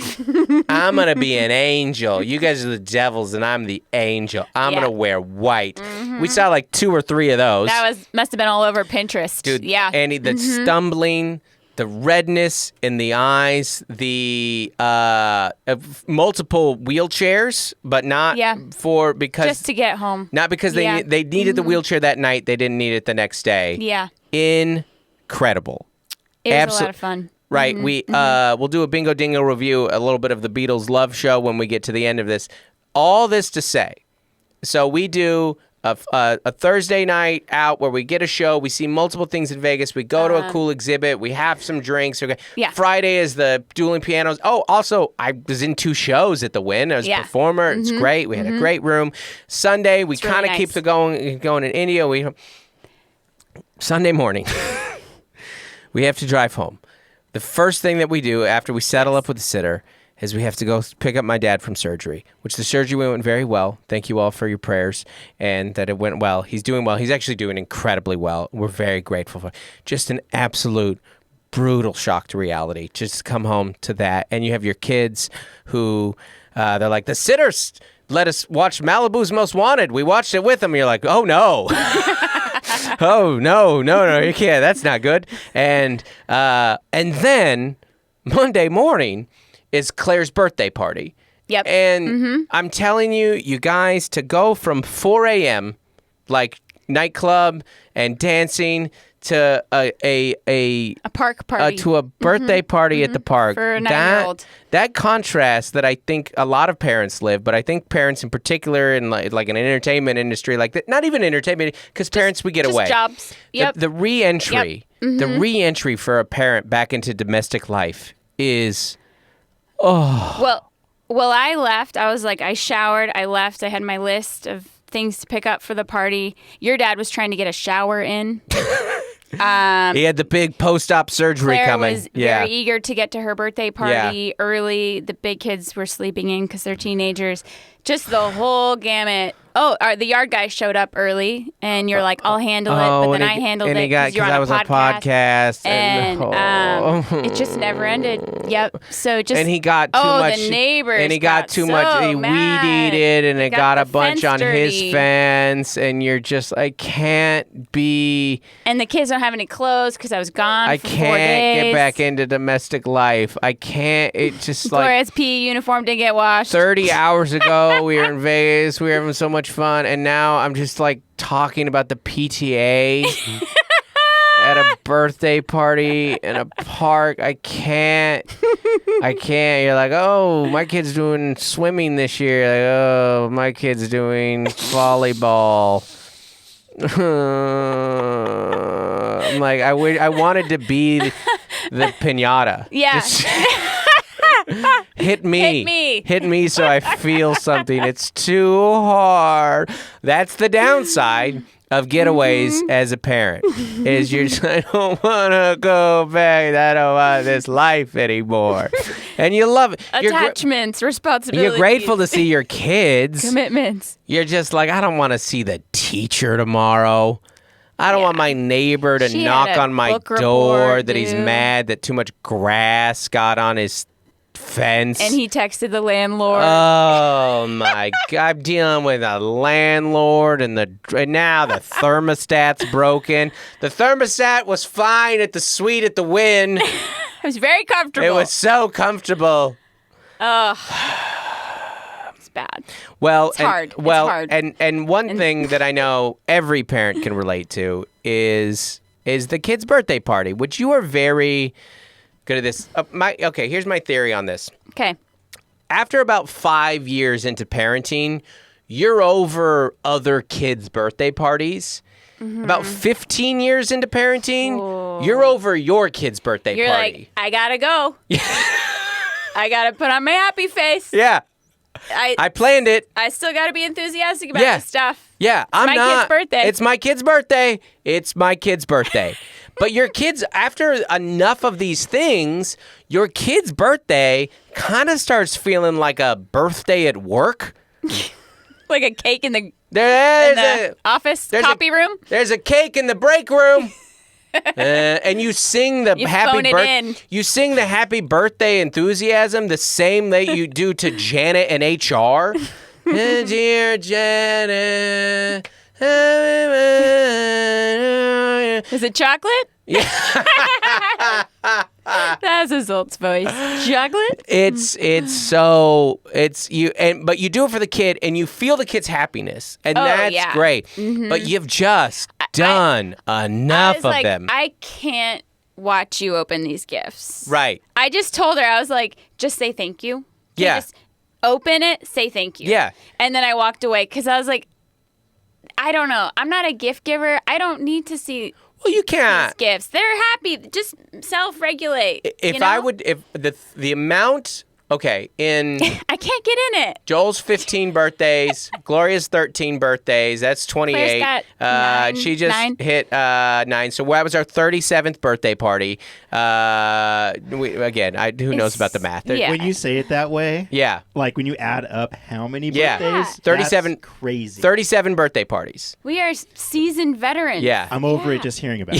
Speaker 1: I'm going to be an angel. You guys are the devils and I'm the angel. I'm going to wear white. We saw like 2 or 3 of those.
Speaker 2: That must have been all over Pinterest.
Speaker 1: Dude,
Speaker 2: yeah.
Speaker 1: Andy, the stumbling, the redness in the eyes, the multiple wheelchairs, but not because
Speaker 2: just to get home.
Speaker 1: Not because they needed the wheelchair that night. They didn't need it the next day.
Speaker 2: Yeah.
Speaker 1: Incredible.
Speaker 2: It was a lot of fun.
Speaker 1: Right. We'll do a Bingo Dingo review, a little bit of the Beatles love show when we get to the end of this. All this to say, so we do a Thursday night out where we get a show. We see multiple things in Vegas. We go to a cool exhibit. We have some drinks. Friday is the dueling pianos. Oh, also, I was in 2 shows at the Wynn. I was a performer. It's great. We had a great room. Sunday, we kind of keep the going in India. Sunday morning, we have to drive home. The first thing that we do after we settle up with the sitter is we have to go pick up my dad from surgery, which the surgery went very well. Thank you all for your prayers and that it went well. He's doing well. He's actually doing incredibly well. We're very grateful for it. Just an absolute brutal shock to reality. Just come home to that. And you have your kids who they're like, the sitters let us watch Malibu's Most Wanted. We watched it with them. And you're like, oh, no. Oh, no, you can't. That's not good. And then Monday morning is Claire's birthday party.
Speaker 2: Yep.
Speaker 1: And I'm telling you, you guys, to go from 4 a.m., like nightclub and dancing, to a
Speaker 2: park party,
Speaker 1: to a birthday party at the park.
Speaker 2: For a 9-year-old.
Speaker 1: That contrast that I think a lot of parents live, but I think parents in particular in like an entertainment industry like that, not even entertainment, because parents, we get away.
Speaker 2: Jobs. Yep.
Speaker 1: The re-entry, the re-entry for a parent back into domestic life is,
Speaker 2: Well, I left. I was like, I showered. I left. I had my list of things to pick up for the party. Your dad was trying to get a shower in.
Speaker 1: He had the big post-op surgery
Speaker 2: Claire
Speaker 1: coming.
Speaker 2: was very eager to get to her birthday party early. The big kids were sleeping in because they're teenagers. Just the whole gamut. Oh, the yard guy showed up early, and you're like, I'll handle it. But then I handled it because you're on a podcast. And it just never ended. Yep. So just
Speaker 1: and he got too much.
Speaker 2: The neighbors.
Speaker 1: And he got too much. He weed eated, and it got a bunch on his fence. And you're just, I can't be.
Speaker 2: And the kids don't have any clothes because I was gone.
Speaker 1: I
Speaker 2: for 4
Speaker 1: can't
Speaker 2: days.
Speaker 1: get back into domestic life. I can't. It just
Speaker 2: Gloria's PE uniform didn't get washed.
Speaker 1: 30 hours ago, we were in Vegas. We were having so much fun, and now I'm just like talking about the PTA at a birthday party in a park. I can't. You're like, oh, my kid's doing swimming this year. Like, oh, my kid's doing volleyball. I'm like, I wanted to be the piñata.
Speaker 2: Yeah.
Speaker 1: Hit me so I feel something. It's too hard. That's the downside of Getaways as a parent. Is you're just, I don't want to go back. I don't want this life anymore. And you love it.
Speaker 2: Attachments, responsibilities.
Speaker 1: You're grateful to see your kids.
Speaker 2: Commitments.
Speaker 1: You're just like, I don't want to see the teacher tomorrow. I don't want my neighbor to knock on my door that he's mad that too much grass got on his fence.
Speaker 2: And he texted the landlord.
Speaker 1: Oh my God. I'm dealing with a landlord and now the thermostat's broken. The thermostat was fine at the suite at the Wynn.
Speaker 2: It was very comfortable.
Speaker 1: It was so comfortable.
Speaker 2: Ugh. It's bad.
Speaker 1: Well,
Speaker 2: it's hard.
Speaker 1: Well,
Speaker 2: it's hard.
Speaker 1: And one thing that I know every parent can relate to is the kid's birthday party, which you are very good at this. Okay, here's my theory on this.
Speaker 2: Okay.
Speaker 1: After about 5 years into parenting, you're over other kids' birthday parties. Mm-hmm. About 15 years into parenting, you're over your kid's birthday
Speaker 2: party. You're like, I gotta go. I gotta put on my happy face.
Speaker 1: Yeah. I planned it.
Speaker 2: I still gotta be enthusiastic about this stuff.
Speaker 1: Yeah,
Speaker 2: It's my kid's birthday.
Speaker 1: It's my kid's birthday. It's my kid's birthday. But your kids, after enough of these things, your kid's birthday kind of starts feeling like a birthday at work.
Speaker 2: Like a cake in the office copy room.
Speaker 1: There's a cake in the break room. And you sing the you sing the happy birthday enthusiasm the same that you do to Janet and HR. Dear Janet.
Speaker 2: Is it chocolate?
Speaker 1: Yeah.
Speaker 2: That's his Zolt's voice. Chocolate?
Speaker 1: But you do it for the kid and you feel the kid's happiness. And that's great. Mm-hmm. But you've just done enough of them.
Speaker 2: I can't watch you open these gifts.
Speaker 1: Right.
Speaker 2: I just told her, I was like, just say thank you. Just open it, say thank you.
Speaker 1: Yeah.
Speaker 2: And then I walked away because I was like, I don't know. I'm not a gift giver. I don't need to see
Speaker 1: Well, you can't.
Speaker 2: these gifts. They're happy. Just self-regulate.
Speaker 1: If I would, if the amount, okay, in
Speaker 2: I can't get in it.
Speaker 1: Joel's 15 birthdays, Gloria's 13 birthdays. That's 28.
Speaker 2: Claire's got
Speaker 1: she just hit 9. So that was our 37th birthday party. Who knows about the math?
Speaker 2: Yeah.
Speaker 3: When you say it that way, like when you add up how many birthdays,
Speaker 1: 37,
Speaker 3: that's crazy.
Speaker 1: 37 birthday parties.
Speaker 2: We are seasoned veterans.
Speaker 1: Yeah.
Speaker 3: I'm over it just hearing about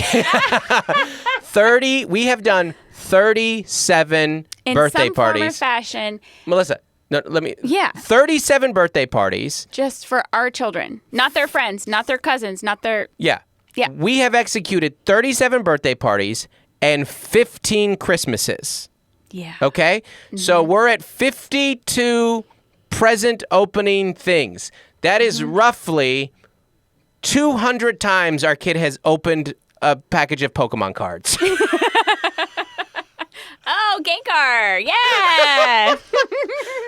Speaker 3: it.
Speaker 1: We have done 37
Speaker 2: in
Speaker 1: birthday
Speaker 2: some
Speaker 1: parties.
Speaker 2: Form or fashion.
Speaker 1: Melissa, no, let me.
Speaker 2: Yeah.
Speaker 1: 37 birthday parties.
Speaker 2: Just for our children. Not their friends, not their cousins, not their...
Speaker 1: Yeah.
Speaker 2: Yeah.
Speaker 1: We have executed 37 birthday parties and 15 Christmases.
Speaker 2: Yeah.
Speaker 1: Okay? Mm-hmm. So we're at 52 present opening things. That is roughly 200 times our kid has opened a package of Pokemon cards.
Speaker 2: Oh, Gengar! Yeah!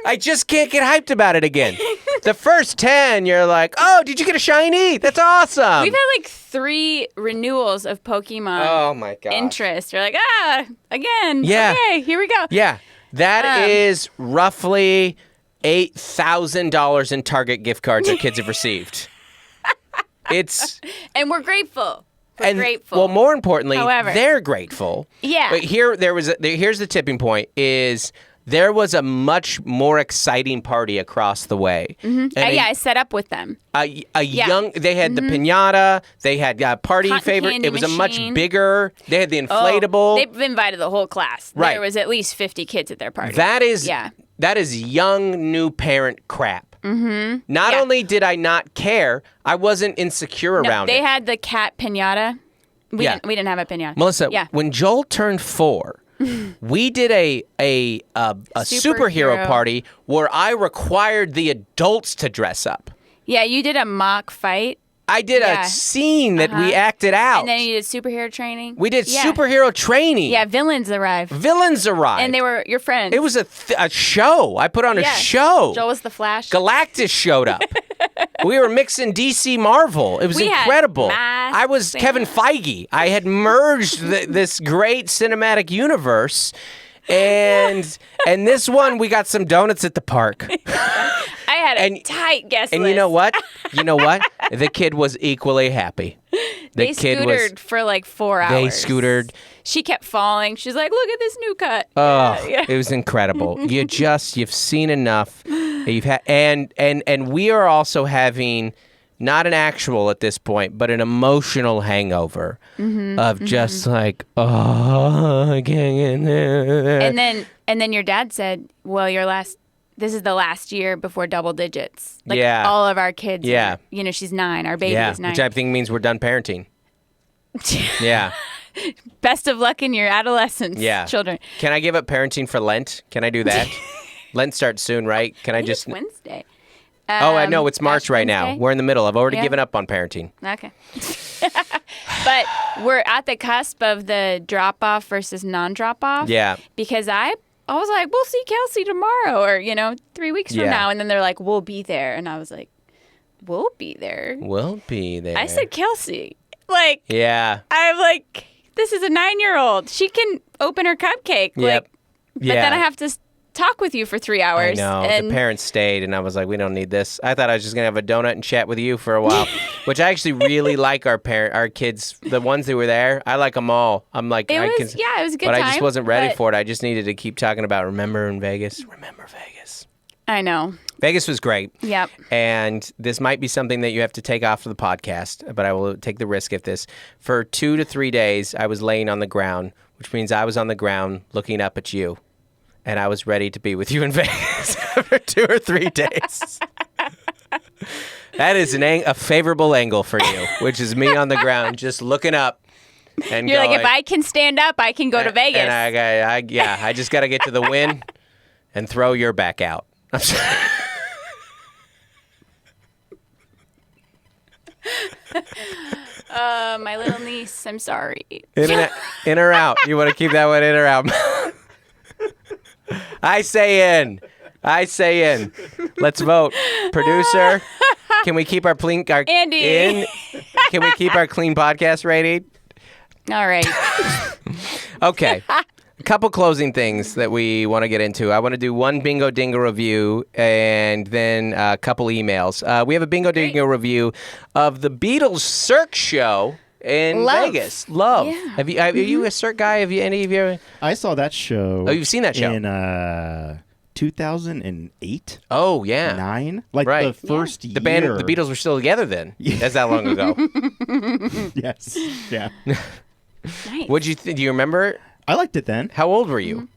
Speaker 1: I just can't get hyped about it again. The first 10, you're like, oh, did you get a shiny? That's awesome.
Speaker 2: We've had like 3 renewals of Pokemon
Speaker 1: oh my god
Speaker 2: interest. You're like, again.
Speaker 1: Yeah.
Speaker 2: Okay, here we go.
Speaker 1: Yeah. That is roughly $8,000 in Target gift cards our kids have received.
Speaker 2: And we're grateful. We're grateful.
Speaker 1: Well, more importantly,
Speaker 2: However,
Speaker 1: they're grateful.
Speaker 2: Yeah.
Speaker 1: But here's the tipping point is there was a much more exciting party across the way.
Speaker 2: Mm-hmm. I set up with them.
Speaker 1: They had the piñata, they had party
Speaker 2: Cotton
Speaker 1: favorite.
Speaker 2: candy
Speaker 1: It was a much
Speaker 2: machine.
Speaker 1: bigger. They had the inflatable.
Speaker 2: They've invited the whole class.
Speaker 1: Right.
Speaker 2: There was at least 50 kids at their party.
Speaker 1: That is young new parent crap. Mm-hmm. Not only did I not care, I wasn't insecure around
Speaker 2: They
Speaker 1: it.
Speaker 2: had the cat piñata. We didn't have a piñata.
Speaker 1: Melissa, when Joel turned 4, we did a superhero party where I required the adults to dress up.
Speaker 2: Yeah, you did a mock fight.
Speaker 1: I did a scene that we acted out.
Speaker 2: And then you did superhero training.
Speaker 1: We did superhero training.
Speaker 2: Yeah, villains arrived.
Speaker 1: And
Speaker 2: they were your friends.
Speaker 1: It was a show. I put on a show.
Speaker 2: Joel was the Flash.
Speaker 1: Galactus showed up. We were mixing DC Marvel. It was incredible. I was Kevin Feige. I had merged this great cinematic universe. And this one, we got some donuts at the park.
Speaker 2: I had a tight guest list.
Speaker 1: And you know what? The kid was equally happy.
Speaker 2: They scootered for like 4 hours.
Speaker 1: They scootered.
Speaker 2: She kept falling. She's like, look at this new cut.
Speaker 1: Oh, it was incredible. You've seen enough. You've had, and we are also having not an actual at this point, but an emotional hangover of just like, I can't get in there.
Speaker 2: And then your dad said, well, this is the last year before double digits. Like all of our kids.
Speaker 1: Yeah.
Speaker 2: She's 9. Our baby is 9.
Speaker 1: Which I think means we're done parenting. Yeah.
Speaker 2: Best of luck in your adolescence, children.
Speaker 1: Can I give up parenting for Lent? Can I do that? Lent starts soon, right? Can I just...
Speaker 2: It's Wednesday.
Speaker 1: I know. It's March right now.
Speaker 2: Wednesday?
Speaker 1: We're in the middle. I've already given up on parenting.
Speaker 2: Okay. But we're at the cusp of the drop-off versus non-drop-off.
Speaker 1: Yeah.
Speaker 2: Because I was like, we'll see Kelsey tomorrow or, 3 weeks from now. And then they're like, we'll be there. And I was like, we'll be there.
Speaker 1: We'll be there.
Speaker 2: I said Kelsey. Like,
Speaker 1: yeah.
Speaker 2: I'm like, this is a 9-year-old. She can open her cupcake.
Speaker 1: Yep.
Speaker 2: Like, but then I have to talk with you for 3 hours.
Speaker 1: I know. The parents stayed, and I was like, we don't need this. I thought I was just going to have a donut and chat with you for a while. which I actually really like our kids, the ones that were there. I like them all. I'm like,
Speaker 2: it was a good
Speaker 1: but
Speaker 2: time.
Speaker 1: I just wasn't ready for it. I just needed to keep talking about Remember Vegas.
Speaker 2: I know.
Speaker 1: Vegas was great.
Speaker 2: Yep.
Speaker 1: And this might be something that you have to take off of the podcast, but I will take the risk of this. For 2 to 3 days, I was laying on the ground, which means I was on the ground looking up at you, and I was ready to be with you in Vegas for 2 or 3 days. That is a favorable angle for you, which is me on the ground just looking up. And
Speaker 2: you're
Speaker 1: going,
Speaker 2: like, if I can stand up, I can go to Vegas.
Speaker 1: And I just got to get to the win and throw your back out. I'm sorry.
Speaker 2: My little niece, I'm sorry.
Speaker 1: In or out? You want to keep that one in or out? I say in. Let's vote. Producer, can we keep our clean
Speaker 2: Andy.
Speaker 1: in? Can we keep our clean podcast rating?
Speaker 2: All right.
Speaker 1: Okay. A couple closing things that we want to get into. I want to do one Bingo Dingo review and then a couple emails. We have a Bingo Dingo review of the Beatles Cirque show in Vegas. Love.
Speaker 2: Yeah.
Speaker 1: Are you a Cirque guy? Have you any of you?
Speaker 3: I saw that show.
Speaker 1: Oh, you've seen that show
Speaker 3: in 2008.
Speaker 1: Oh yeah,
Speaker 3: 9. Like
Speaker 1: right.
Speaker 3: the first year.
Speaker 1: The band, the Beatles were still together then. That's that long ago.
Speaker 3: Yes. Yeah.
Speaker 2: Nice.
Speaker 1: What'd you do? You remember it?
Speaker 3: I liked it then.
Speaker 1: How old were you?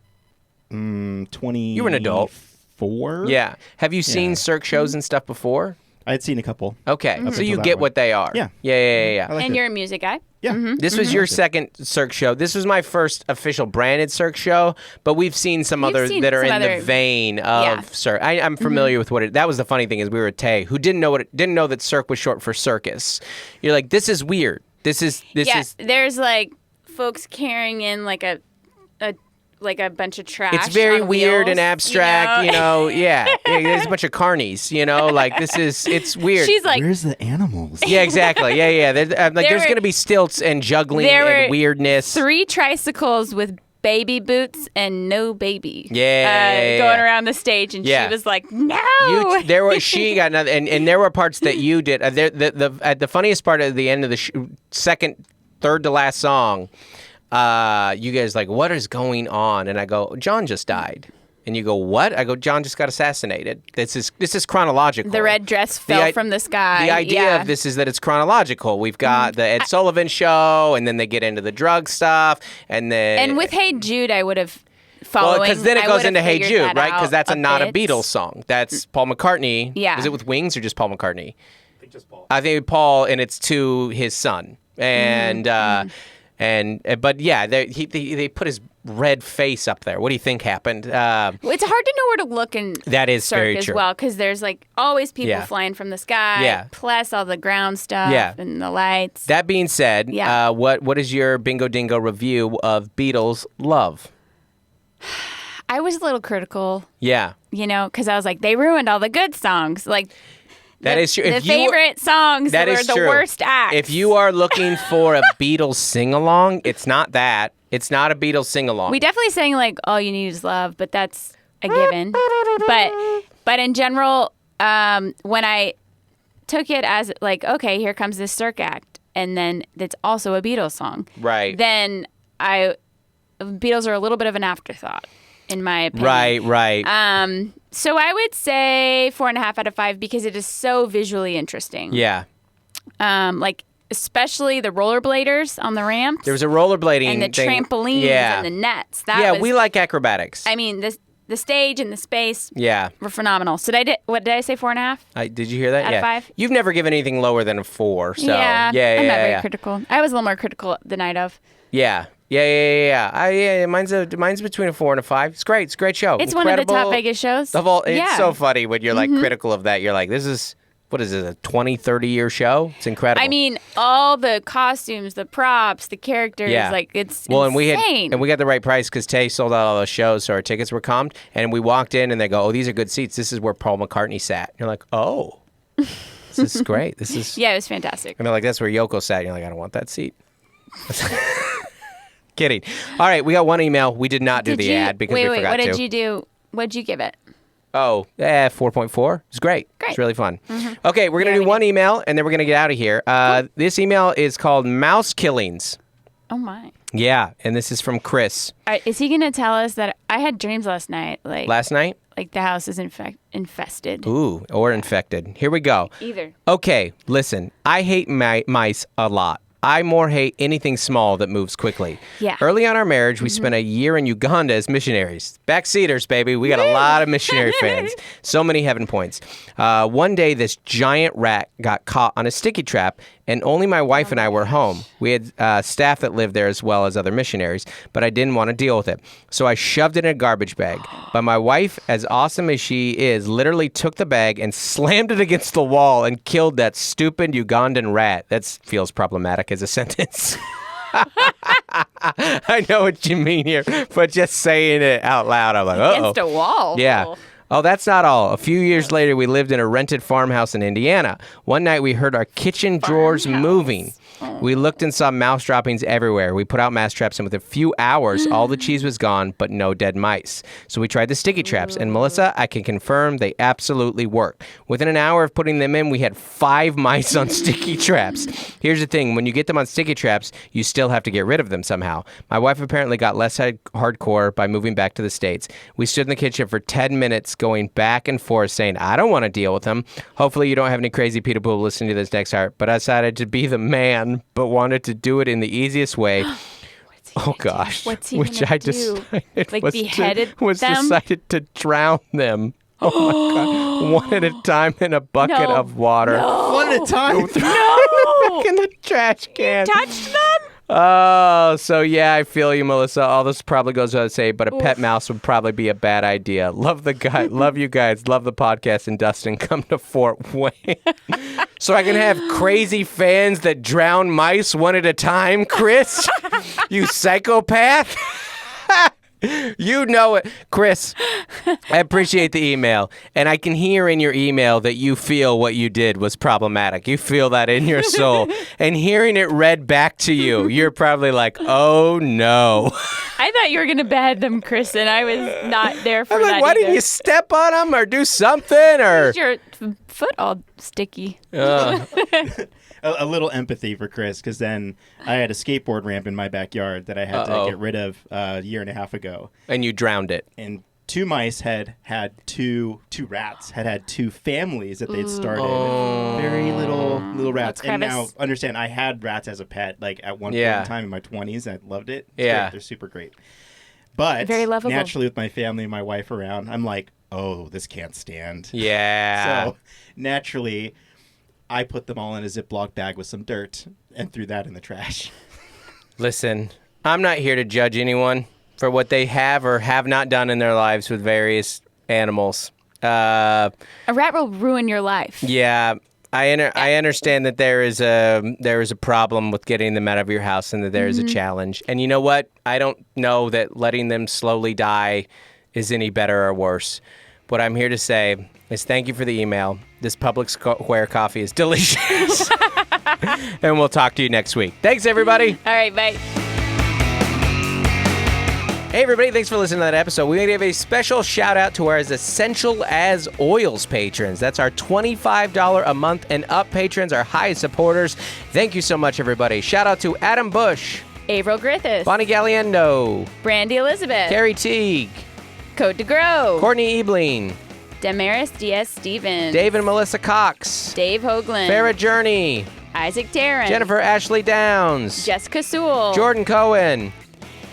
Speaker 3: 20.
Speaker 1: You were an adult.
Speaker 3: 4.
Speaker 1: Yeah. Have you seen Cirque shows and stuff before?
Speaker 3: I had seen a couple.
Speaker 1: Okay, so you get what they are.
Speaker 3: Yeah.
Speaker 1: Yeah.
Speaker 3: I liked
Speaker 2: And
Speaker 3: it.
Speaker 2: you're a music guy?
Speaker 3: Yeah.
Speaker 1: This was your second Cirque show. This was my first official branded Cirque show, but we've seen some others that are in the vein of Cirque. I'm familiar with what it. That was the funny thing is we were at Tay, who didn't know that Cirque was short for circus. You're like, this is weird. This is.
Speaker 2: There's like folks carrying in like a bunch of trash.
Speaker 1: It's very
Speaker 2: on
Speaker 1: weird
Speaker 2: wheels,
Speaker 1: and abstract, Yeah, there's a bunch of carnies, Like it's weird.
Speaker 2: She's like,
Speaker 3: where's the animals?
Speaker 1: Yeah, exactly. Yeah. There's going to be stilts and juggling and weirdness.
Speaker 2: 3 tricycles with baby boots and no baby.
Speaker 1: Yeah.
Speaker 2: Going around the stage, and she was like, "No."
Speaker 1: She got nothing, and there were parts that you did. The funniest part at the end of the third to last song. You guys like, what is going on? And I go, John just died. And you go, what? I go, John just got assassinated. This is chronological.
Speaker 2: The red dress fell from the sky.
Speaker 1: The idea of this is that it's chronological. We've got the Ed Sullivan show, and then they get into the drug stuff, and then...
Speaker 2: And with Hey Jude, I would have following...
Speaker 1: Well, because then it goes into Hey Jude, right? Because that's not a
Speaker 2: bit.
Speaker 1: Beatles song. That's Paul McCartney.
Speaker 2: Yeah.
Speaker 1: Is it with Wings or just Paul McCartney?
Speaker 3: I think just Paul.
Speaker 1: I think Paul, and it's to his son. And... but yeah, they put his red face up there. What do you think happened?
Speaker 2: It's hard to know where to look in
Speaker 1: that is
Speaker 2: Cirque
Speaker 1: very
Speaker 2: as
Speaker 1: true.
Speaker 2: well, because there's like always people flying from the sky, plus all the ground stuff and the lights.
Speaker 1: That being said, what is your Bingo Dingo review of Beatles Love?
Speaker 2: I was a little critical.
Speaker 1: Yeah.
Speaker 2: Because I was like, they ruined all the good songs. Like,
Speaker 1: that is true.
Speaker 2: The favorite songs that were the worst acts.
Speaker 1: If you are looking for a Beatles sing-along, it's not that. It's not a Beatles sing-along.
Speaker 2: We definitely sang like All You Need Is Love, but that's a given. But in general, when I took it as like, okay, here comes this Cirque act, and then it's also a Beatles song.
Speaker 1: Right.
Speaker 2: Then Beatles are a little bit of an afterthought, in my opinion.
Speaker 1: Right.
Speaker 2: So I would say 4.5 out of 5 because it is so visually interesting.
Speaker 1: Yeah.
Speaker 2: Like especially the rollerbladers on the ramps.
Speaker 1: There was a rollerblading
Speaker 2: and the
Speaker 1: thing.
Speaker 2: trampolines and the nets.
Speaker 1: We like acrobatics.
Speaker 2: I mean, the stage and the space.
Speaker 1: Yeah.
Speaker 2: Were phenomenal. So what did I say? 4.5?
Speaker 1: Did you hear that?
Speaker 2: Out of 5?
Speaker 1: You've never given anything lower than a 4. So
Speaker 2: I'm not very critical. I was a little more critical the night of.
Speaker 1: Yeah. Mine's between a 4 and a 5. It's great. It's a great show.
Speaker 2: It's one of the top Vegas shows.
Speaker 1: It's so funny when you're like critical of that. You're like, this is, what is it, a 20, 30-year show? It's incredible.
Speaker 2: I mean, all the costumes, the props, the characters, like it's insane.
Speaker 1: And we got the right price because Tay sold out all those shows, so our tickets were comped. And we walked in and they go, oh, these are good seats. This is where Paul McCartney sat. And you're like, oh, this is great. This is...
Speaker 2: Yeah, it was fantastic.
Speaker 1: And they're like, that's where Yoko sat. And you're like, I don't want that seat. Kidding. All right, we got one email. We did not do the ad because we forgot to.
Speaker 2: What did you do? What did you give it?
Speaker 1: Oh, 4.4. It's great.
Speaker 2: Great.
Speaker 1: It's really fun. Okay, we're going to do one email, and then we're going to get out of here. This email is called Mouse Killings.
Speaker 2: Oh, my.
Speaker 1: Yeah, and this is from Chris.
Speaker 2: Is he going to tell us that I had dreams last night?
Speaker 1: Last night?
Speaker 2: Like the house is infested.
Speaker 1: Ooh, or infected. Here we go.
Speaker 2: Either.
Speaker 1: Okay, listen. I hate mice a lot. I more hate anything small that moves quickly.
Speaker 2: Yeah.
Speaker 1: Early on our marriage, we spent a year in Uganda as missionaries. Backseaters, baby. We got a lot of missionary fans. So many heaven points. One day, this giant rat got caught on a sticky trap, and only my wife and I were home. We had staff that lived there as well as other missionaries, but I didn't want to deal with it. So I shoved it in a garbage bag. But my wife, as awesome as she is, literally took the bag and slammed it against the wall and killed that stupid Ugandan rat. That feels problematic as a sentence. I know what you mean here, but just saying it out loud, I'm like, uh-oh.
Speaker 2: Against a wall.
Speaker 1: Yeah. Oh, that's not all. A few years later, we lived in a rented farmhouse in Indiana. One night, we heard our kitchen drawers moving. We looked and saw mouse droppings everywhere. We put out mouse traps, and within a few hours, all the cheese was gone, but no dead mice. So we tried the sticky traps, and Melissa, I can confirm they absolutely work. Within an hour of putting them in, we had 5 mice on sticky traps. Here's the thing. When you get them on sticky traps, you still have to get rid of them somehow. My wife apparently got less hardcore by moving back to the States. We stood in the kitchen for 10 minutes going back and forth saying, I don't want to deal with them. Hopefully you don't have any crazy people listening to this next hour, but I decided to be the man, but wanted to do it in the easiest way. Oh gosh.
Speaker 2: What's he
Speaker 1: which
Speaker 2: gonna
Speaker 1: I
Speaker 2: do?
Speaker 1: decided
Speaker 2: Like
Speaker 1: was
Speaker 2: beheaded
Speaker 1: was
Speaker 2: them?
Speaker 1: decided to drown them. Oh my god. One at a time in a bucket
Speaker 2: No.
Speaker 1: of water.
Speaker 2: No.
Speaker 3: One at a time.
Speaker 2: No.
Speaker 1: In the trash can.
Speaker 2: Touched them?
Speaker 1: Oh, so yeah, I feel you, Melissa. All this probably goes without saying, but a pet mouse would probably be a bad idea. Love the guy, love you guys, love the podcast, and Dustin, come to Fort Wayne. So I can have crazy fans that drown mice one at a time, Chris? You psychopath? You know it. Chris, I appreciate the email, and I can hear in your email that you feel what you did was problematic. You feel that in your soul. And hearing it read back to you, you're probably like, oh no.
Speaker 2: I thought you were going to behead them, Chris, and I was not there for
Speaker 1: I'm like,
Speaker 2: that
Speaker 1: why
Speaker 2: either.
Speaker 1: didn't you step on them or do something? Or
Speaker 2: Is your foot all sticky?
Speaker 3: A little empathy for Chris, because then I had a skateboard ramp in my backyard that I had to get rid of a year and a half ago.
Speaker 1: And you drowned it.
Speaker 3: And 2 mice had two rats had 2 families that they'd started. Very little rats. And now, understand, I had rats as a pet, like at one point in time in my 20s. I loved it. It's great. They're super great. But
Speaker 2: very lovable.
Speaker 3: Naturally, with my family and my wife around, I'm like, oh, this can't stand.
Speaker 1: Yeah.
Speaker 3: So naturally, I put them all in a Ziploc bag with some dirt and threw that in the trash.
Speaker 1: Listen, I'm not here to judge anyone for what they have or have not done in their lives with various animals.
Speaker 2: A rat will ruin your life.
Speaker 1: Yeah, I understand that there is a problem with getting them out of your house and that there is a challenge. And you know what? I don't know that letting them slowly die is any better or worse. What I'm here to say is thank you for the email. This Public Square coffee is delicious. And we'll talk to you next week. Thanks, everybody.
Speaker 2: All right, bye.
Speaker 1: Hey, everybody. Thanks for listening to that episode. We want to give a special shout out to our As Essential as Oils patrons. That's our $25 a month and up patrons, our highest supporters. Thank you so much, everybody. Shout out to Adam Bush,
Speaker 2: Averill Griffiths,
Speaker 1: Bonnie Galliendo,
Speaker 2: Brandy Elizabeth,
Speaker 1: Carrie Teague,
Speaker 2: Code to Grow,
Speaker 1: Courtney Ebling,
Speaker 2: Damaris D.S. Stevens,
Speaker 1: Dave and Melissa Cox,
Speaker 2: Dave Hoagland,
Speaker 1: Farrah Journey,
Speaker 2: Isaac Tarrant,
Speaker 1: Jennifer Ashley Downs,
Speaker 2: Jessica Sewell,
Speaker 1: Jordan Cohen,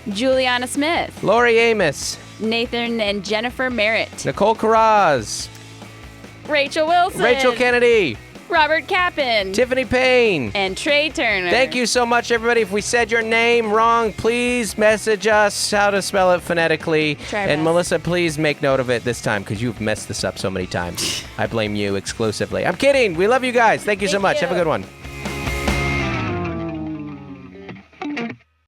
Speaker 2: Juliana Smith,
Speaker 1: Lori Amos,
Speaker 2: Nathan and Jennifer Merritt,
Speaker 1: Nicole Carraz,
Speaker 2: Rachel Wilson,
Speaker 1: Rachel Kennedy,
Speaker 2: Robert Kappen,
Speaker 1: Tiffany Payne,
Speaker 2: and Trey Turner.
Speaker 1: Thank you so much, everybody. If we said your name wrong, please message us how to spell it phonetically. And Melissa, please make note of it this time because you've messed this up so many times. I blame you exclusively. I'm kidding. We love you guys. Thank you so much. Have a good one.